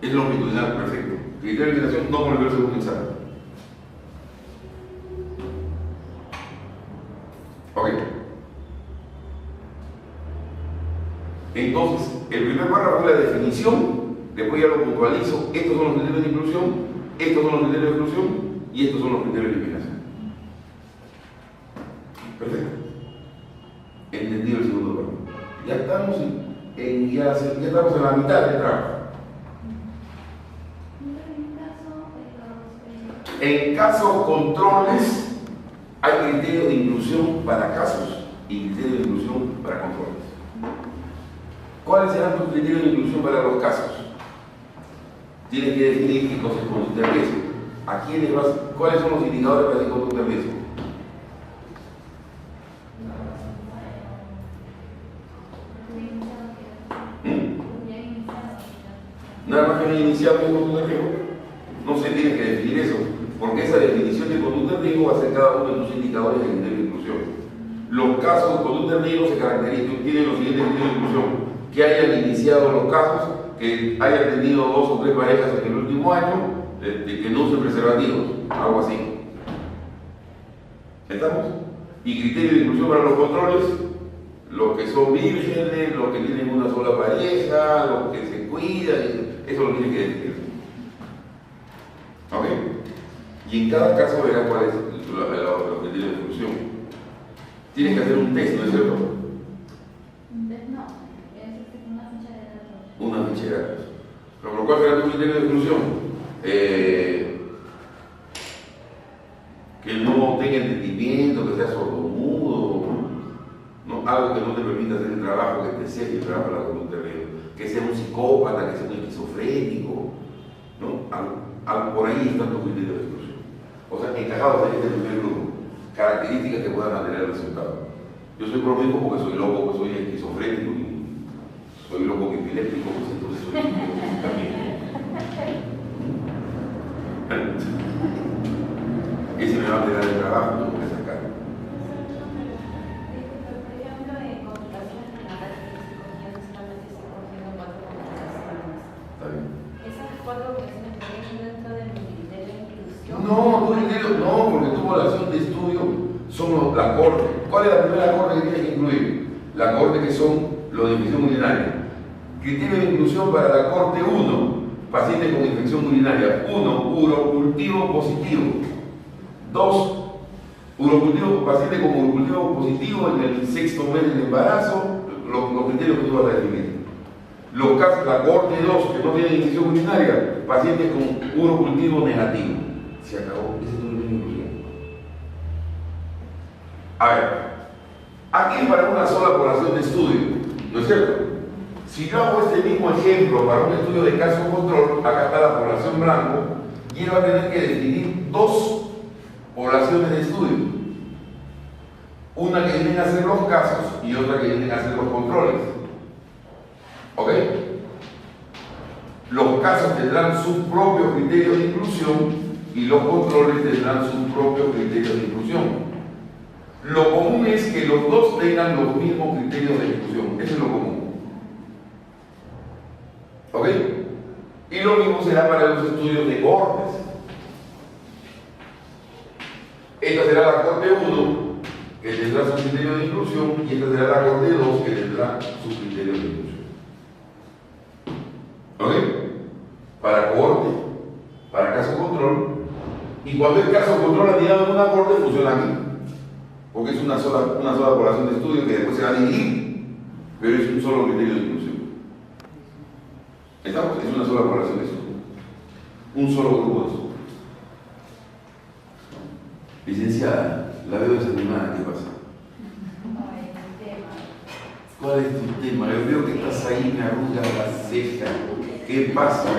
Es longitudinal, perfecto. Criterio de eliminación no completó el segundo examen. Ok. Entonces, el primer párrafo es la definición, después ya lo puntualizo. Estos son los criterios de inclusión, estos son los criterios de exclusión y estos son los criterios de eliminación. Perfecto. Entendido el segundo párrafo. Ya estamos ya estamos en la mitad del trabajo. En casos controles hay criterios de inclusión para casos y criterios de inclusión para controles. ¿Cuáles serán tus criterios de inclusión para los casos? Tienes que definir qué cosa es conducta de riesgo. ¿A quiénes vas? ¿Cuáles son los indicadores para la conducta de riesgo? Nada más que no iniciado en conducta de riesgo. No se tiene que definir eso, porque esa definición de conducta de riesgo va a ser cada uno de tus indicadores de criterio de inclusión. Los casos de conducta de riesgo se caracterizan, tienen los siguientes criterios de inclusión: que hayan iniciado los casos, que hayan tenido 2 o 3 parejas en el último año, que no usen preservativos, algo así. ¿Estamos? Y criterio de inclusión para los controles: los que son vírgenes, los que tienen una sola pareja, los que se cuidan, eso lo tienen que definir. ¿Ok? Y en cada caso verás cuál es los criterios de inclusión. Tienes que hacer un test, ¿no es cierto?
No, es una ficha de datos.
Una ficha de datos. Pero ¿cuál será tu criterio de exclusión? Que no tenga entendimiento, que sea sordomudo, ¿no? Algo que no te permita hacer el trabajo que te sea el trabajo de la conducta de riesgo, que sea un psicópata, que sea un esquizofrénico, ¿no? Algo por ahí están tus criterios de exclusión. O sea, encajados en este primer grupo, características que puedan mantener el resultado. Yo soy promiscuo porque soy loco, porque soy esquizofrénico y soy loco epiléptico, pues entonces soy también. Ese me va a pegar el trabajo, tengo que sacar.
Por ejemplo, en computación general de psicología solamente se conocen 4 computaciones.
Está bien.
¿Esas 4 computaciones están dentro del criterio de inclusión?
No, tu criterio no, porque tu población de estudio son la corte. ¿Cuál es la primera corte que tienes que incluir? La corte que son los de infección urinaria. Criterio de inclusión para la corte 1, pacientes con infección urinaria. 1, urocultivo positivo. 2, urocultivo, paciente con urocultivo positivo en el 6º mes del embarazo, los criterios que tú vas a definir. Los casos, la corte 2, que no tienen infección urinaria, pacientes con urocultivo negativo. Se acabó, ese es tu criterio de inclusión. A ver, aquí es para una sola población de estudio, ¿no es cierto? Si yo hago este mismo ejemplo para un estudio de caso control, acá está la población blanco, y él va a tener que definir 2 poblaciones de estudio. Una que vienen a hacer los casos y otra que vienen a hacer los controles. ¿Ok? Los casos tendrán su propio criterio de inclusión y los controles tendrán sus propios criterios de inclusión. Lo común es que los dos tengan los mismos criterios de inclusión. Eso es lo común. ¿Ok? Y lo mismo será para los estudios de cohortes. Esta será la corte 1, que tendrá su criterio de inclusión, y esta será la corte 2, que tendrá su criterio de inclusión. ¿Ok? Para cohorte, para caso control, y cuando el caso control anidado en una corte funciona aquí, porque es una sola población de estudio que después se va a dividir, pero es un solo criterio de inclusión. ¿Estamos? Es una sola población de estudio, un solo grupo de estudio. Licenciada, la veo desanimada, ¿qué pasa? ¿Cuál es tu tema? Yo veo que estás ahí, me arrugas la ceja. ¿Qué pasa?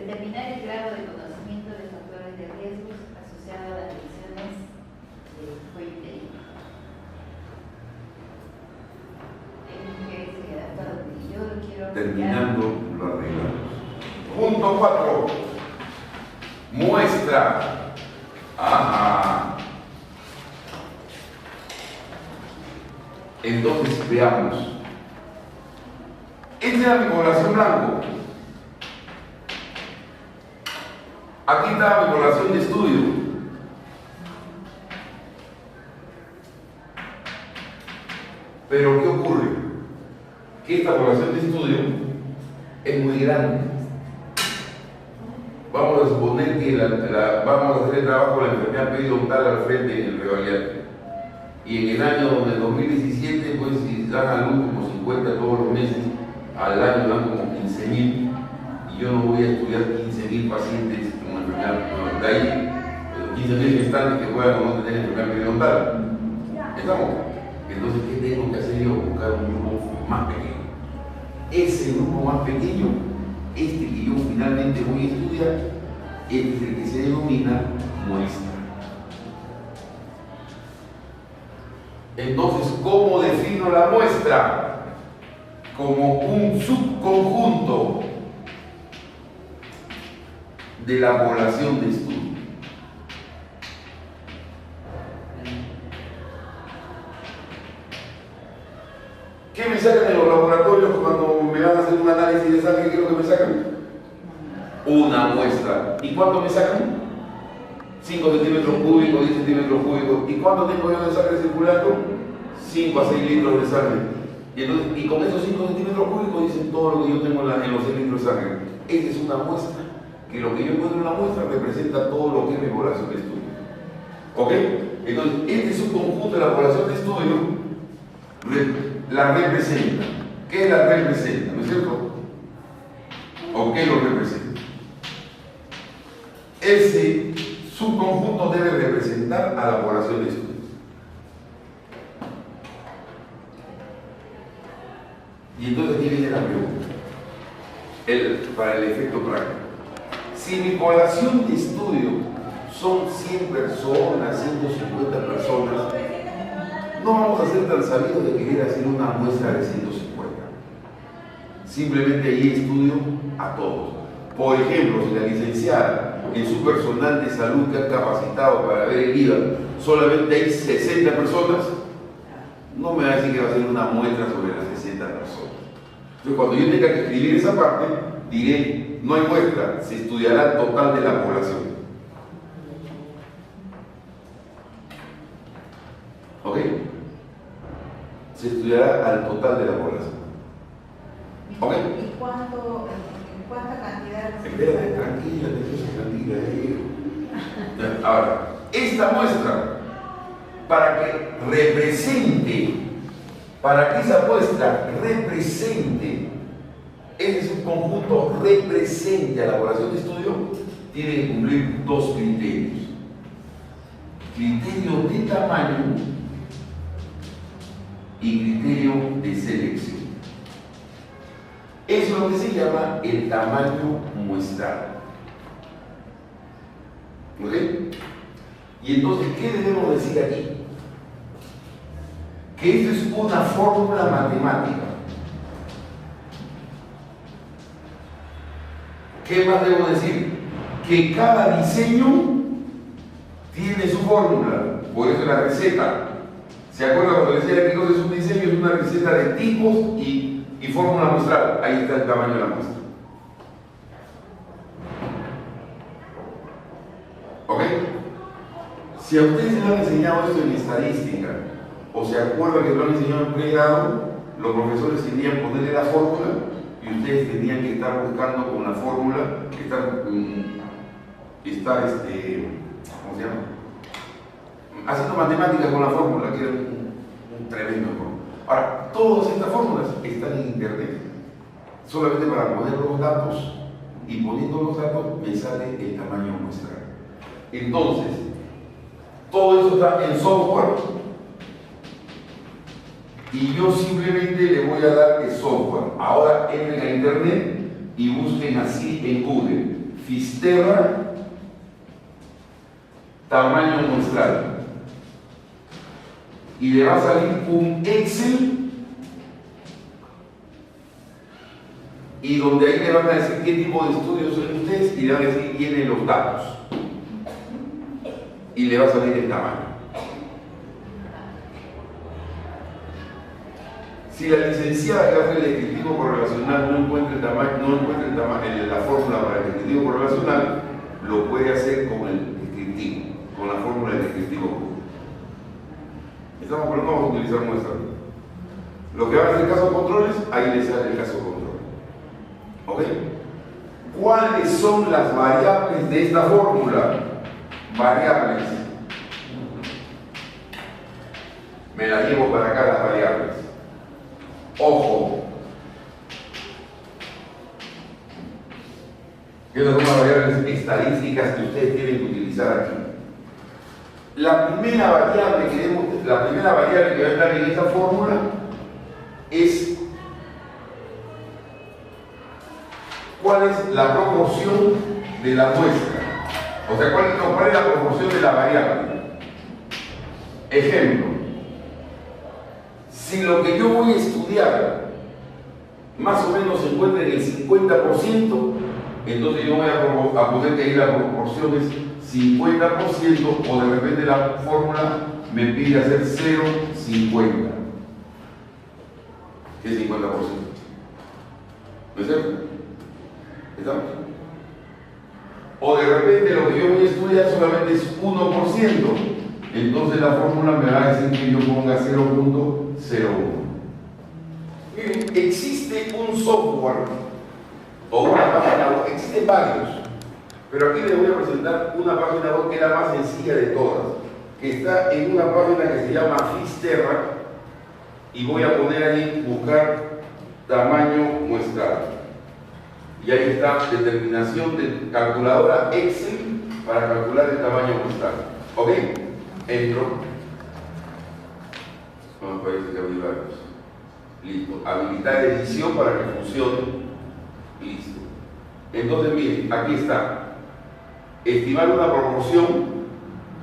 Determinar el grado de conocimiento de factores de riesgos asociados a las lesiones del cuello uterino. Yo lo quiero
Terminando, lo arreglamos. Punto 4. Muestra. Ajá. Entonces veamos. Esta era mi población blanco. Aquí está mi población de estudio. Pero ¿qué ocurre? Que esta población de estudio es muy grande. Vamos a suponer que vamos a hacer el trabajo de la enfermedad periodontal al frente en el revaliate. Y en el año del 2017, pues si dan a luz como 50 todos los meses, al año dan como 15.000, y yo no voy a estudiar 15.000 pacientes con enfermedad. De ahí, 15.000 gestantes que puedan o no tener enfermedad periodontal. ¿Estamos? Entonces, ¿qué tengo que hacer yo? Buscar un grupo más pequeño. Ese grupo más pequeño, este que yo finalmente voy a estudiar, este es el que se denomina muestra. Entonces, ¿cómo defino la muestra? Como un subconjunto de la población de estudio. ¿Qué me sacan en los laboratorios cuando me van a hacer un análisis de sangre? ¿Qué es lo que me sacan? Una muestra. ¿Y cuánto me sacan? 5 centímetros cúbicos, 10 centímetros cúbicos. ¿Y cuánto tengo yo de sangre circulando? 5 a 6 litros de sangre. Y con esos 5 centímetros cúbicos dicen todo lo que yo tengo en los 6 litros de sangre. Esa es una muestra. Que lo que yo encuentro en la muestra representa todo lo que es mi población de estudio. ¿Ok? Entonces, este es un conjunto de la población de estudio. La representa. ¿Qué la representa? ¿No es cierto? ¿O qué lo representa? Ese subconjunto debe representar a la población de estudio. Y entonces aquí viene la pregunta, para el efecto práctico. Si mi población de estudio son 100 personas, 150 personas, no vamos a ser tan sabidos de querer hacer una muestra de 150. Simplemente ahí estudio a todos. Por ejemplo, si la licenciada en su personal de salud que ha capacitado para ver el IVA solamente hay 60 personas, no me va a decir que va a hacer una muestra sobre las 60 personas. Entonces, cuando yo tenga que escribir esa parte, diré, no hay muestra, se estudiará el total de la población. ¿Ok? Se estudiará al total de la población. ¿Ok?
¿Y cuánta cantidad?
Espérate, tranquila, tranquila. Ahora, esta muestra, para que represente, para que esa muestra represente, ese subconjunto represente a la población de estudio, tiene que cumplir dos criterios. Criterio de tamaño y criterio de selección. Eso es lo que se llama el tamaño muestral. ¿Ok? Y entonces, ¿qué debemos decir aquí? Que esto es una fórmula matemática ¿Qué más debo decir? Que cada diseño tiene su fórmula, por eso la receta. ¿Se acuerdan cuando decía que es un diseño? Es una receta de tipos y fórmula muestral. Ahí está el tamaño de la muestra. ¿Ok? Si a ustedes les han enseñado esto en estadística, o se acuerdan que lo han enseñado en pregrado, los profesores tenían que ponerle la fórmula y ustedes tenían que estar buscando con la fórmula, ¿cómo se llama? Haciendo matemáticas con la fórmula, que era un tremendo error. Ahora, todas estas fórmulas están en internet. Solamente para poner los datos, y poniendo los datos me sale el tamaño muestral. Entonces, todo eso está en software y yo simplemente le voy a dar el software. Ahora entren a internet y busquen así en Google: Fisterra tamaño muestral. Y le va a salir un Excel y donde ahí le van a decir qué tipo de estudios son ustedes y le van a decir tienen los datos y le va a salir el tamaño. Si la licenciada que hace el descriptivo correlacional no encuentra la fórmula para el descriptivo correlacional, lo puede hacer con el descriptivo, con la fórmula del descriptivo. No vamos a utilizar muestra. Lo que va a ser caso controles, ahí le sale el caso control. ¿Ok? ¿Cuáles son las variables de esta fórmula? Variables. Me las llevo para acá las variables. Ojo. Estas son las variables estadísticas que ustedes tienen que utilizar aquí. La primera variable que va a estar en esta fórmula es cuál es la proporción de la muestra. O sea, cuál es la proporción de la variable. Ejemplo, si lo que yo voy a estudiar más o menos se encuentra en el 50%, entonces yo voy a poner que ahí la proporción es 50%, o de repente la fórmula me pide hacer 0,50. ¿Qué es 50%? ¿No es cierto? ¿Estamos? O de repente lo que yo voy a estudiar solamente es 1%, entonces la fórmula me va a decir que yo ponga 0,01. Miren, existe un software o una página web, existen varios. Pero aquí les voy a presentar una página web que es la más sencilla de todas, que está en una página que se llama Fisterra, y voy a poner ahí buscar tamaño muestral. Y ahí está determinación de calculadora Excel para calcular el tamaño muestral. ¿Ok? Entro. No me parece que abrí varios. Listo. Habilitar edición para que funcione. Listo. Entonces miren, aquí está. Estimar una proporción,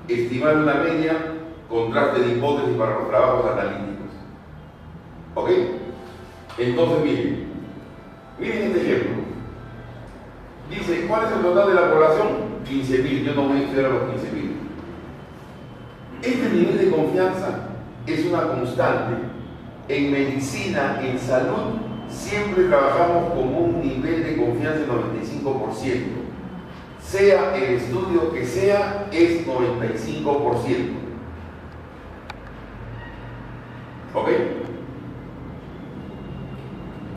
estimar una media, contraste de hipótesis para los trabajos analíticos. ¿Ok? Entonces miren este ejemplo. Dice, ¿cuál es el total de la población? 15.000. Yo no voy a estudiar a los 15.000. Este nivel de confianza es una constante. En medicina, en salud, siempre trabajamos con un nivel de confianza de 95%. Sea el estudio que sea, es 95%. ¿Ok?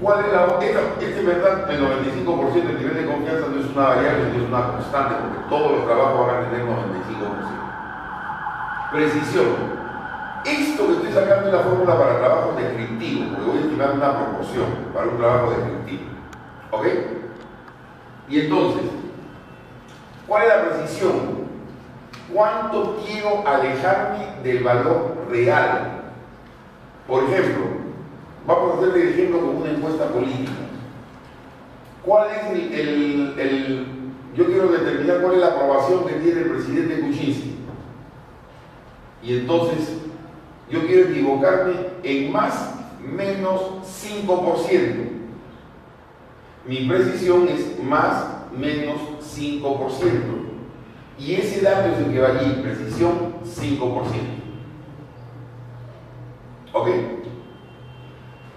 ¿Cuál es la verdad? El 95% del nivel de confianza no es una variable, no es una constante, porque todos los trabajos van a tener 95%. Precisión. Esto que estoy sacando es la fórmula para trabajos descriptivos, porque voy a estimar una proporción para un trabajo descriptivo. ¿Ok? Y entonces, ¿cuál es la precisión? ¿Cuánto quiero alejarme del valor real? Por ejemplo, vamos a hacer el ejemplo con una encuesta política. ¿Cuál es yo quiero determinar cuál es la aprobación que tiene el presidente Kuczynski? Y entonces, yo quiero equivocarme en más menos 5%. Mi precisión es más menos 5%. Y ese dato es el que va allí, precisión 5%. ¿Ok?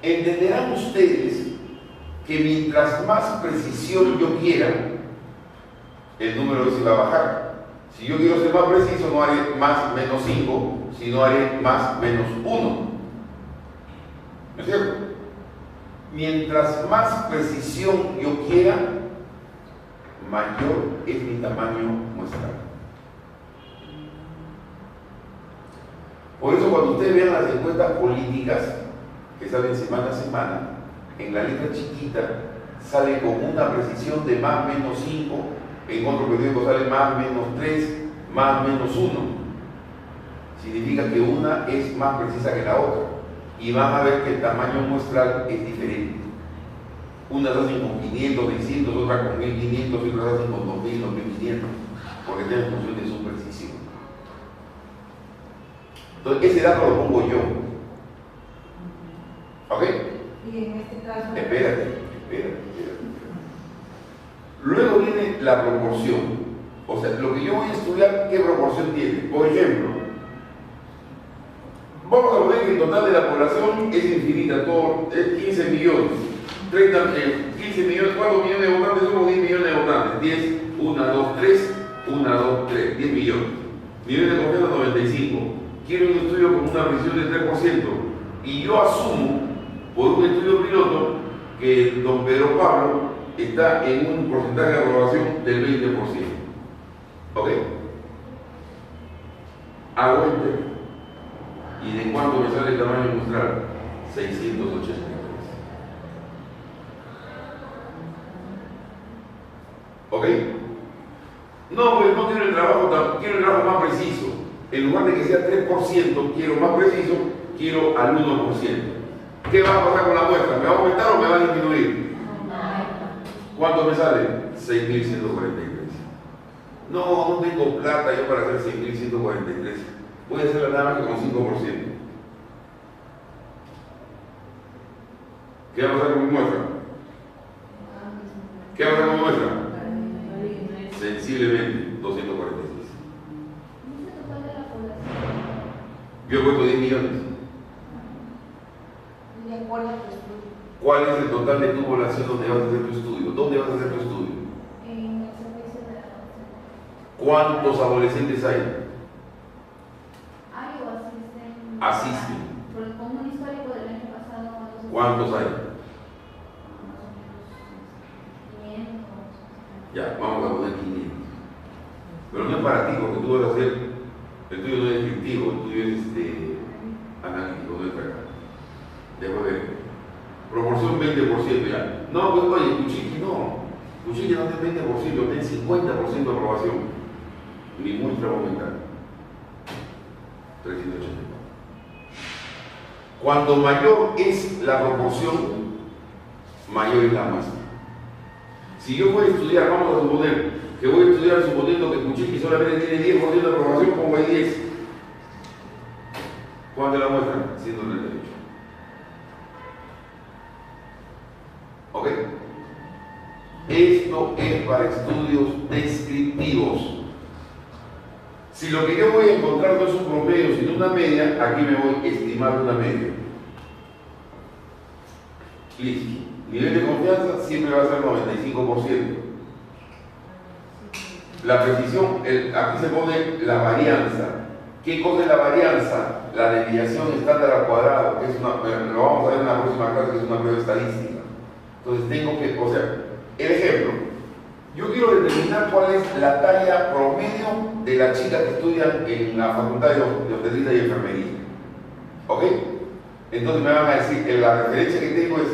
Entenderán ustedes que mientras más precisión yo quiera, el número se va a bajar. Si yo quiero ser más preciso, no haré más menos 5, sino haré más menos 1. ¿No es cierto? Mientras más precisión yo quiera, mayor es mi tamaño muestral. Por eso cuando ustedes vean las encuestas políticas que salen semana a semana, en la letra chiquita sale con una precisión de más menos 5, en otro periódico sale más menos 3, más menos 1. Significa que una es más precisa que la otra. Y van a ver que el tamaño muestral es diferente. Unas hacen con 500, 600, otras con 1500, y otras hacen con 2000, 2500, porque tienen función de su precisión. Entonces, ese dato lo pongo yo. ¿Ok?
Y en este caso...
Espérate. Luego viene la proporción. O sea, lo que yo voy a estudiar, ¿qué proporción tiene? Por ejemplo, vamos a poner que el total de la población es infinita, todo es 15 millones. 15 millones, ¿cuántos millones de votantes somos? 10 millones de votantes. 10, 1, 2, 3, 1, 2, 3, 10 millones. Nivel de confianza 95. Quiero un estudio con una precisión del 3%. Y yo asumo, por un estudio piloto, que don Pedro Pablo está en un porcentaje de aprobación del 20%. ¿Ok? Hago enter. ¿Y de cuánto me sale el tamaño muestral? 683. ¿Ok? No, pues no quiero el trabajo, quiero el trabajo más preciso. En lugar de que sea 3%, quiero más preciso, quiero al 1%. ¿Qué va a pasar con la muestra? ¿Me va a aumentar o me va a disminuir? ¿Cuánto me sale? 6.143. No tengo plata yo para hacer 6.143. Voy a hacerla nada más que con 5%. ¿Qué va a pasar con mi muestra? ¿Qué va a pasar con mi muestra? Sensiblemente, 246. Yo he puesto 10 millones.
De acuerdo a tu estudio.
¿Cuál es el total de tu población donde vas a hacer tu estudio? ¿Dónde vas a hacer tu estudio?
En el servicio de la...
¿Cuántos adolescentes hay?
¿Hay o asisten?
Asisten.
Porque como un histórico del año pasado,
¿Cuántos hay?
Más o menos 500.
Ya, vamos a poner 500. Pero no es para ti, porque tú vas a hacer, el tuyo no es descriptivo, el tuyo es analítico, no es para acá. Después ver. Proporción 20% ya. No, pues oye, Cuchiqui no. Cuchiqui no tiene 20%, tiene 50% de aprobación. Mi muestra va a aumentar. 384. Cuando mayor es la proporción, mayor es la muestra. Si yo voy a estudiar, vamos a suponer que voy a estudiar suponiendo que Cuchiqui solamente tiene 10% de aprobación, pongo ahí 10. ¿Cuánto es la muestra? 138. ¿Ok? Esto es para estudios descriptivos. Si lo que yo voy a encontrar no es un promedio, sino una media, aquí me voy a estimar una media. Listo. Nivel de confianza siempre va a ser 95%. La precisión, aquí se pone la varianza. ¿Qué cosa es la varianza? La desviación estándar al cuadrado, que es una, lo vamos a ver en la próxima clase, que es una prueba estadística. Entonces tengo que, o sea, el ejemplo, yo quiero determinar cuál es la talla promedio de la chica que estudia en la facultad de obstetricia y enfermería. ¿Ok? Entonces me van a decir que la referencia que tengo es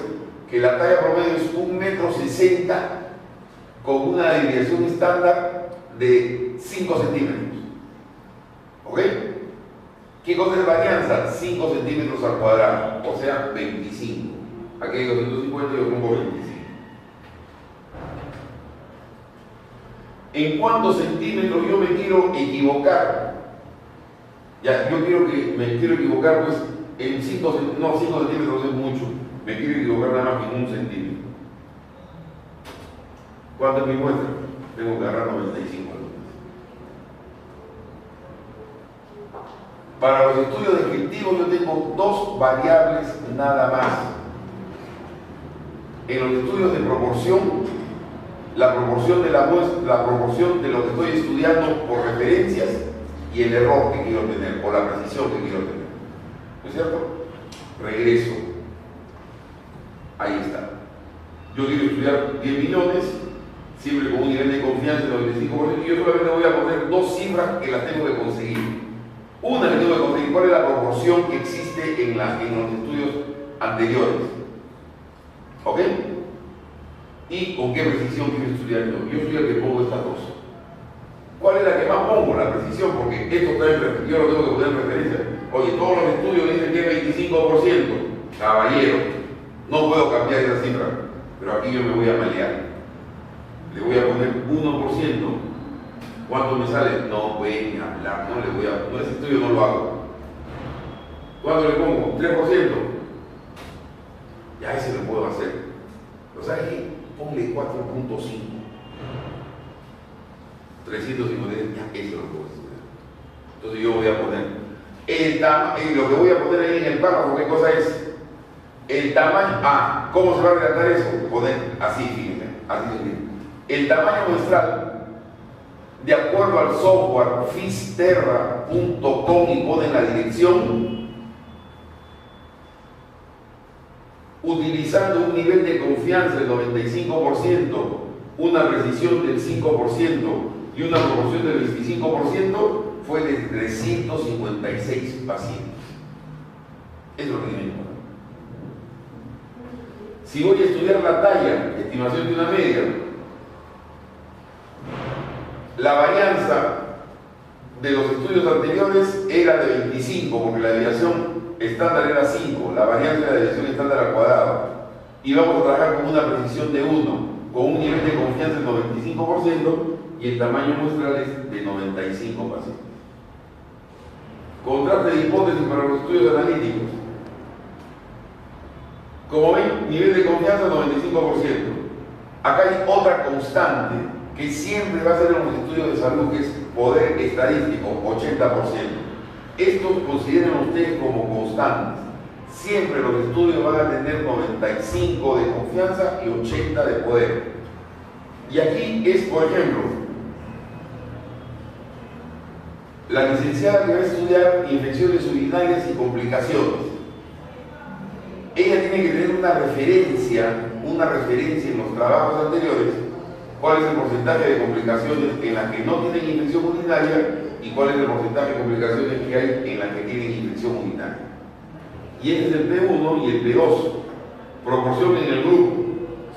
que la talla promedio es 1,60 m con una desviación estándar de 5 centímetros. ¿Ok? ¿Qué cosa es varianza? 5 centímetros al cuadrado, o sea, 25. Aquí hay 250 y yo pongo 25. ¿En cuántos centímetros yo me quiero equivocar? Ya, yo quiero que me quiero equivocar, pues, en 5 centímetros es mucho. Me quiero equivocar nada más que en 1 centímetro. ¿Cuánto es mi muestra? Tengo que agarrar 95 alumnos. Para los estudios descriptivos yo tengo dos variables nada más. En los estudios de proporción, la proporción de la muestra, la proporción de lo que estoy estudiando por referencias y el error que quiero tener, o la precisión que quiero tener. ¿No es cierto? Regreso. Ahí está. Yo quiero estudiar 10 millones, siempre con un nivel de confianza del 95%, y yo solamente voy a poner dos cifras que las tengo que conseguir. Una que tengo que conseguir, ¿cuál es la proporción que existe en los estudios anteriores? ¿Ok? ¿Y con qué precisión quiero estudiar yo? Yo soy el que pongo estas dos. ¿Cuál es la que más pongo? La precisión, porque esto está en, yo lo tengo que poner en referencia. Oye, todos los estudios dicen que es 25%. Caballero, no puedo cambiar esa cifra, pero aquí yo me voy a malear. Le voy a poner 1%. ¿Cuánto me sale? No puede ni hablar, no, ese estudio no lo hago. ¿Cuánto le pongo? 3%. Ya ese lo puedo hacer. ¿Lo sabes qué? Ponle 4.5. 350, ya ese lo puedo estudiar. Entonces yo voy a poner lo que voy a poner ahí en el párrafo, ¿qué cosa es? El tamaño. ¿Cómo se va a redactar eso? Poner así, fíjense, así se escribe. El tamaño muestral, de acuerdo al software fisterra.com, y ponen la dirección, utilizando un nivel de confianza del 95%, una precisión del 5% y una proporción del 25%, fue de 356 pacientes. Eso es lo que tiene que poner. Si voy a estudiar la talla, estimación de una media, la varianza de los estudios anteriores era de 25, porque la desviación estándar era 5, la varianza de la desviación estándar al cuadrado. Y vamos a trabajar con una precisión de 1, con un nivel de confianza del 95%, y el tamaño muestral es de 95 pacientes. Contraste de hipótesis para los estudios analíticos. Como ven, nivel de confianza 95%. Acá hay otra constante que siempre va a ser en los estudios de salud, que es poder estadístico, 80%. Estos consideren ustedes como constantes. Siempre los estudios van a tener 95 de confianza y 80 de poder. Y aquí es, por ejemplo, la licenciada que va a estudiar infecciones urinarias y complicaciones. Ella tiene que tener una referencia en los trabajos anteriores, cuál es el porcentaje de complicaciones en las que no tienen infección urinaria y cuál es el porcentaje de complicaciones que hay en las que tienen infección urinaria. Y este es el P1 y el P2. Proporción en el grupo,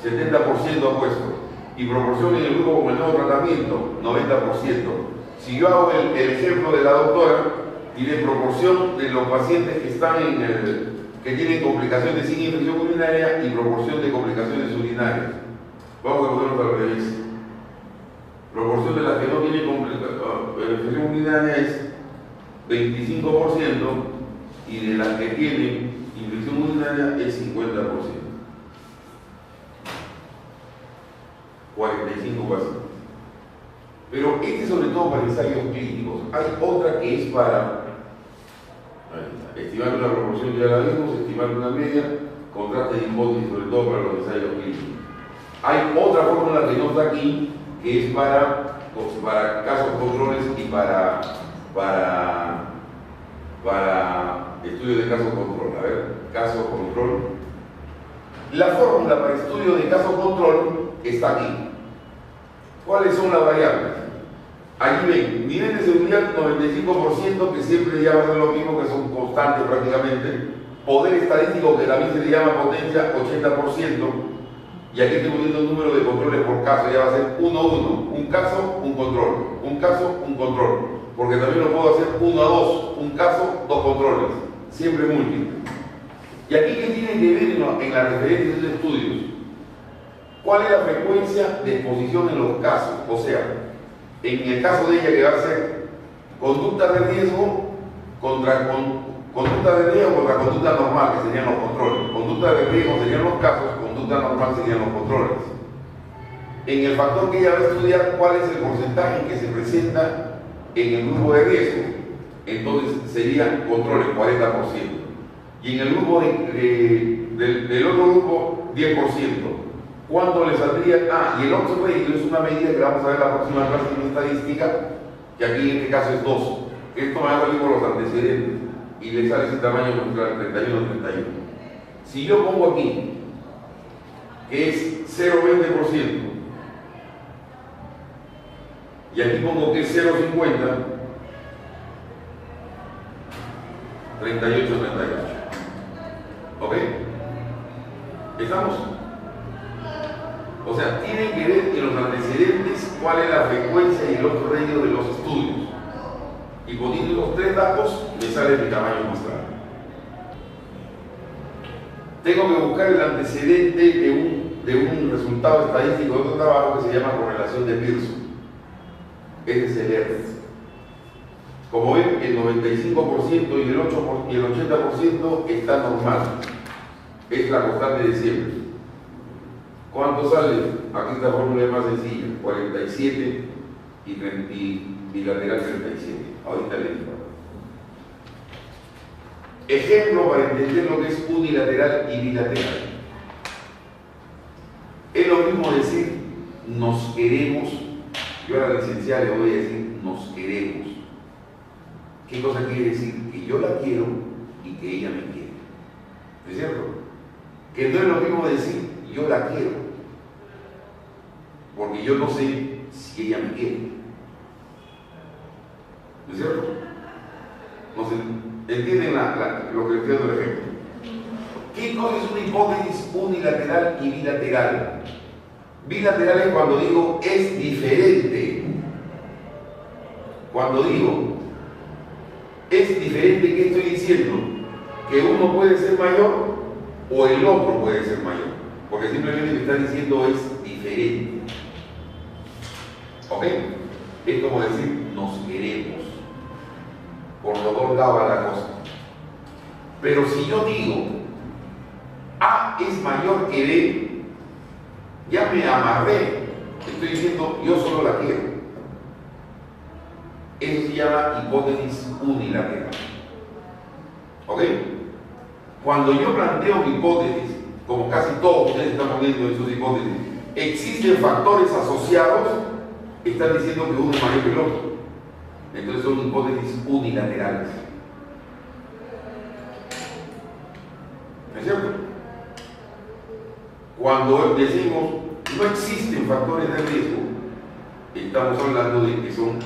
70% apuesto. Y proporción en el grupo con el nuevo tratamiento, 90%. Si yo hago el ejemplo de la doctora, tiene proporción de los pacientes que están que tienen complicaciones sin infección urinaria y proporción de complicaciones urinarias. Vamos a ponerlo al revés. Proporción de las que no tienen infección urinaria es 25% y de las que tienen infección urinaria es 50%. 45 pacientes. Pero este es sobre todo para ensayos clínicos. Hay otra que es para estimar una proporción, ya la vimos, estimar una media, contraste de hipótesis, sobre todo para los ensayos clínicos. Hay otra fórmula que no está aquí, que es para casos controles y para estudio de caso control. A ver, caso control. La fórmula para estudio de caso control está aquí. ¿Cuáles son las variables? Allí ven, nivel de seguridad 95%, que siempre ya va a ser lo mismo, que son constantes prácticamente. Poder estadístico, que también se le llama potencia, 80%. Y aquí estoy poniendo el número de controles por caso, ya va a ser 1 a 1. Un caso, un control. Un caso, un control. Porque también lo puedo hacer 1 a 2. Un caso, 2 controles. Siempre múltiple. ¿Y aquí qué tiene que ver en la referencia de esos estudios? ¿Cuál es la frecuencia de exposición en los casos? O sea, en el caso de ella, que va a ser conducta de riesgo contra conducta normal, que serían los controles. Conducta de riesgo serían los casos, conducta normal serían los controles. En el factor que ella va a estudiar, ¿cuál es el porcentaje que se presenta en el grupo de riesgo? Entonces sería control el 40%. Y en el grupo del otro grupo, 10%. ¿Cuánto le saldría? Y el otro ratio es una medida que vamos a ver la próxima clase en estadística, que aquí en este caso es 2. Esto me va a salir por los antecedentes y le sale ese tamaño muestral 31-31. Si yo pongo aquí que es 0,20% y aquí pongo que es 0,50, 38-38. ¿Ok? ¿Estamos? O sea, tienen que ver en los antecedentes cuál es la frecuencia y el otro radio de los estudios. Y poniendo los tres datos, me sale mi tamaño muestral. Tengo que buscar el antecedente de un resultado estadístico de otro trabajo que se llama correlación de Pearson. Ese es el ERF. Como ven, el 95% y el 80% está normal. Es la constante de siempre. ¿Cuánto sale? Aquí esta fórmula es más sencilla. 47 y bilateral 37. Ahorita le digo. Ejemplo para entender lo que es unilateral y bilateral. Es lo mismo decir nos queremos. Yo a la licenciada le voy a decir nos queremos. ¿Qué cosa quiere decir? Que yo la quiero y que ella me quiere. ¿Es cierto? Que no es lo mismo decir yo la quiero, porque yo no sé si ella me quiere. ¿No es cierto? No sé, ¿entienden lo que estoy dando el ejemplo? ¿Qué cosa es una hipótesis unilateral y bilateral? Bilateral es cuando digo es diferente. Cuando digo es diferente, ¿qué estoy diciendo? Que uno puede ser mayor o el otro puede ser mayor. Porque simplemente me está diciendo es diferente. ¿Ok? Es como decir nos queremos. Por los dos lados a la cosa. Pero si yo digo A es mayor que B, ya me amarré. Estoy diciendo yo solo la quiero. Eso se llama hipótesis unilateral. ¿Ok? Cuando yo planteo mi hipótesis, como casi todos ustedes están poniendo en sus hipótesis, existen factores asociados, están diciendo que uno es mayor que el otro. Entonces son hipótesis unilaterales. ¿No es cierto? Cuando decimos no existen factores de riesgo, estamos hablando de que son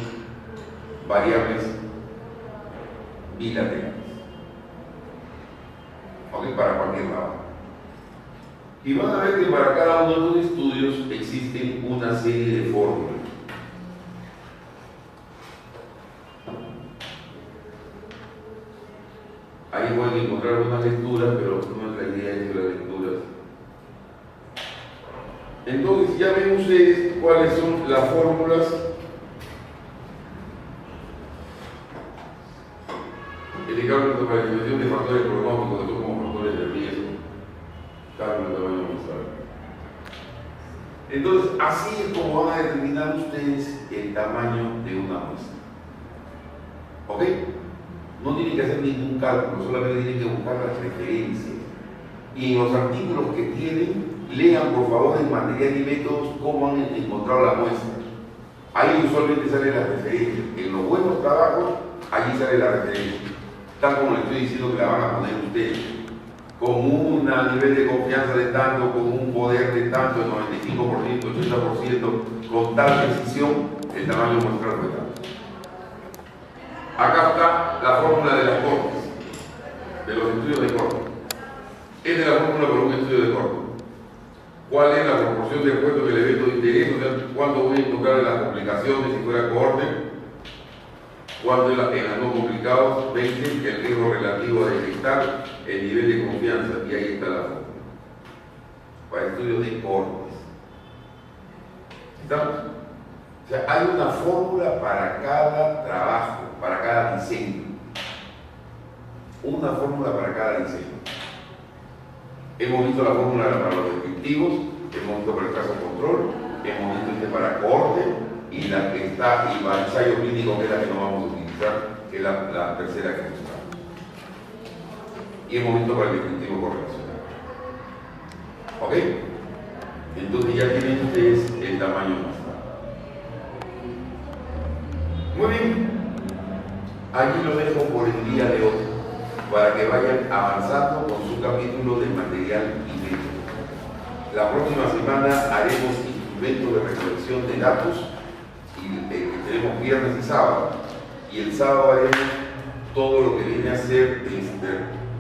variables bilaterales. ¿Ok? Para cualquier lado. Y van a ver que para cada uno de los estudios existen una serie de fórmulas. Ahí pueden encontrar unas lecturas, pero no es la idea de las lecturas. Entonces ya ven ustedes cuáles son las fórmulas de cálculo para la estimación de factores pronósticos, que son como factores de riesgo. Cálculo de tamaño muestral. Entonces, así es como van a determinar ustedes el tamaño de una muestra. ¿Ok? No tienen que hacer ningún cálculo, solamente tienen que buscar las referencias. Y en los artículos que tienen, lean por favor en material y métodos cómo han encontrado la muestra. Ahí usualmente salen las referencias. En los buenos trabajos, allí sale la referencia. Tal como les estoy diciendo que la van a poner ustedes. Con un nivel de confianza de tanto, con un poder de tanto, el 95%, 80%, con tal precisión, el tamaño muestral fue tanto. Acá está la fórmula de las cortes, de los estudios de corte. Esta es la fórmula para un estudio de corte. ¿Cuál es la proporción de expuestos del evento de interés? O sea, ¿cuánto voy a encontrar en las complicaciones si fuera cohorte? ¿Cuánto en las no complicados? 20, el riesgo relativo a detectar, el nivel de confianza. Y ahí está la fórmula. Para estudios de cohortes. ¿Estamos? O sea, hay una fórmula para cada trabajo, para cada diseño. Una fórmula para cada diseño. Hemos visto la fórmula para los descriptivos, hemos visto para el caso control, hemos solamente para corte, y la que está, y para ensayo clínico, que es la que no vamos a utilizar, que es la tercera que usamos. Y hemos visto para el dispositivo correlacional. ¿Ok? Entonces ya tienen ustedes el tamaño más. Muy bien. Aquí lo dejo por el día de hoy, para que vayan avanzando con su capítulo de material y método. La próxima semana haremos instrumentos de recolección de datos, y tenemos viernes y sábado, y el sábado haremos todo lo que viene a ser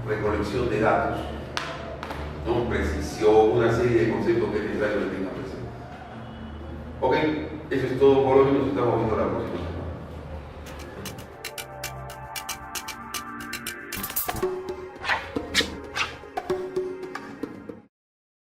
recolección de datos, ¿no? Precisión, una serie de conceptos que es necesario que tengan presente. Ok, eso es todo por hoy, nos estamos viendo la próxima.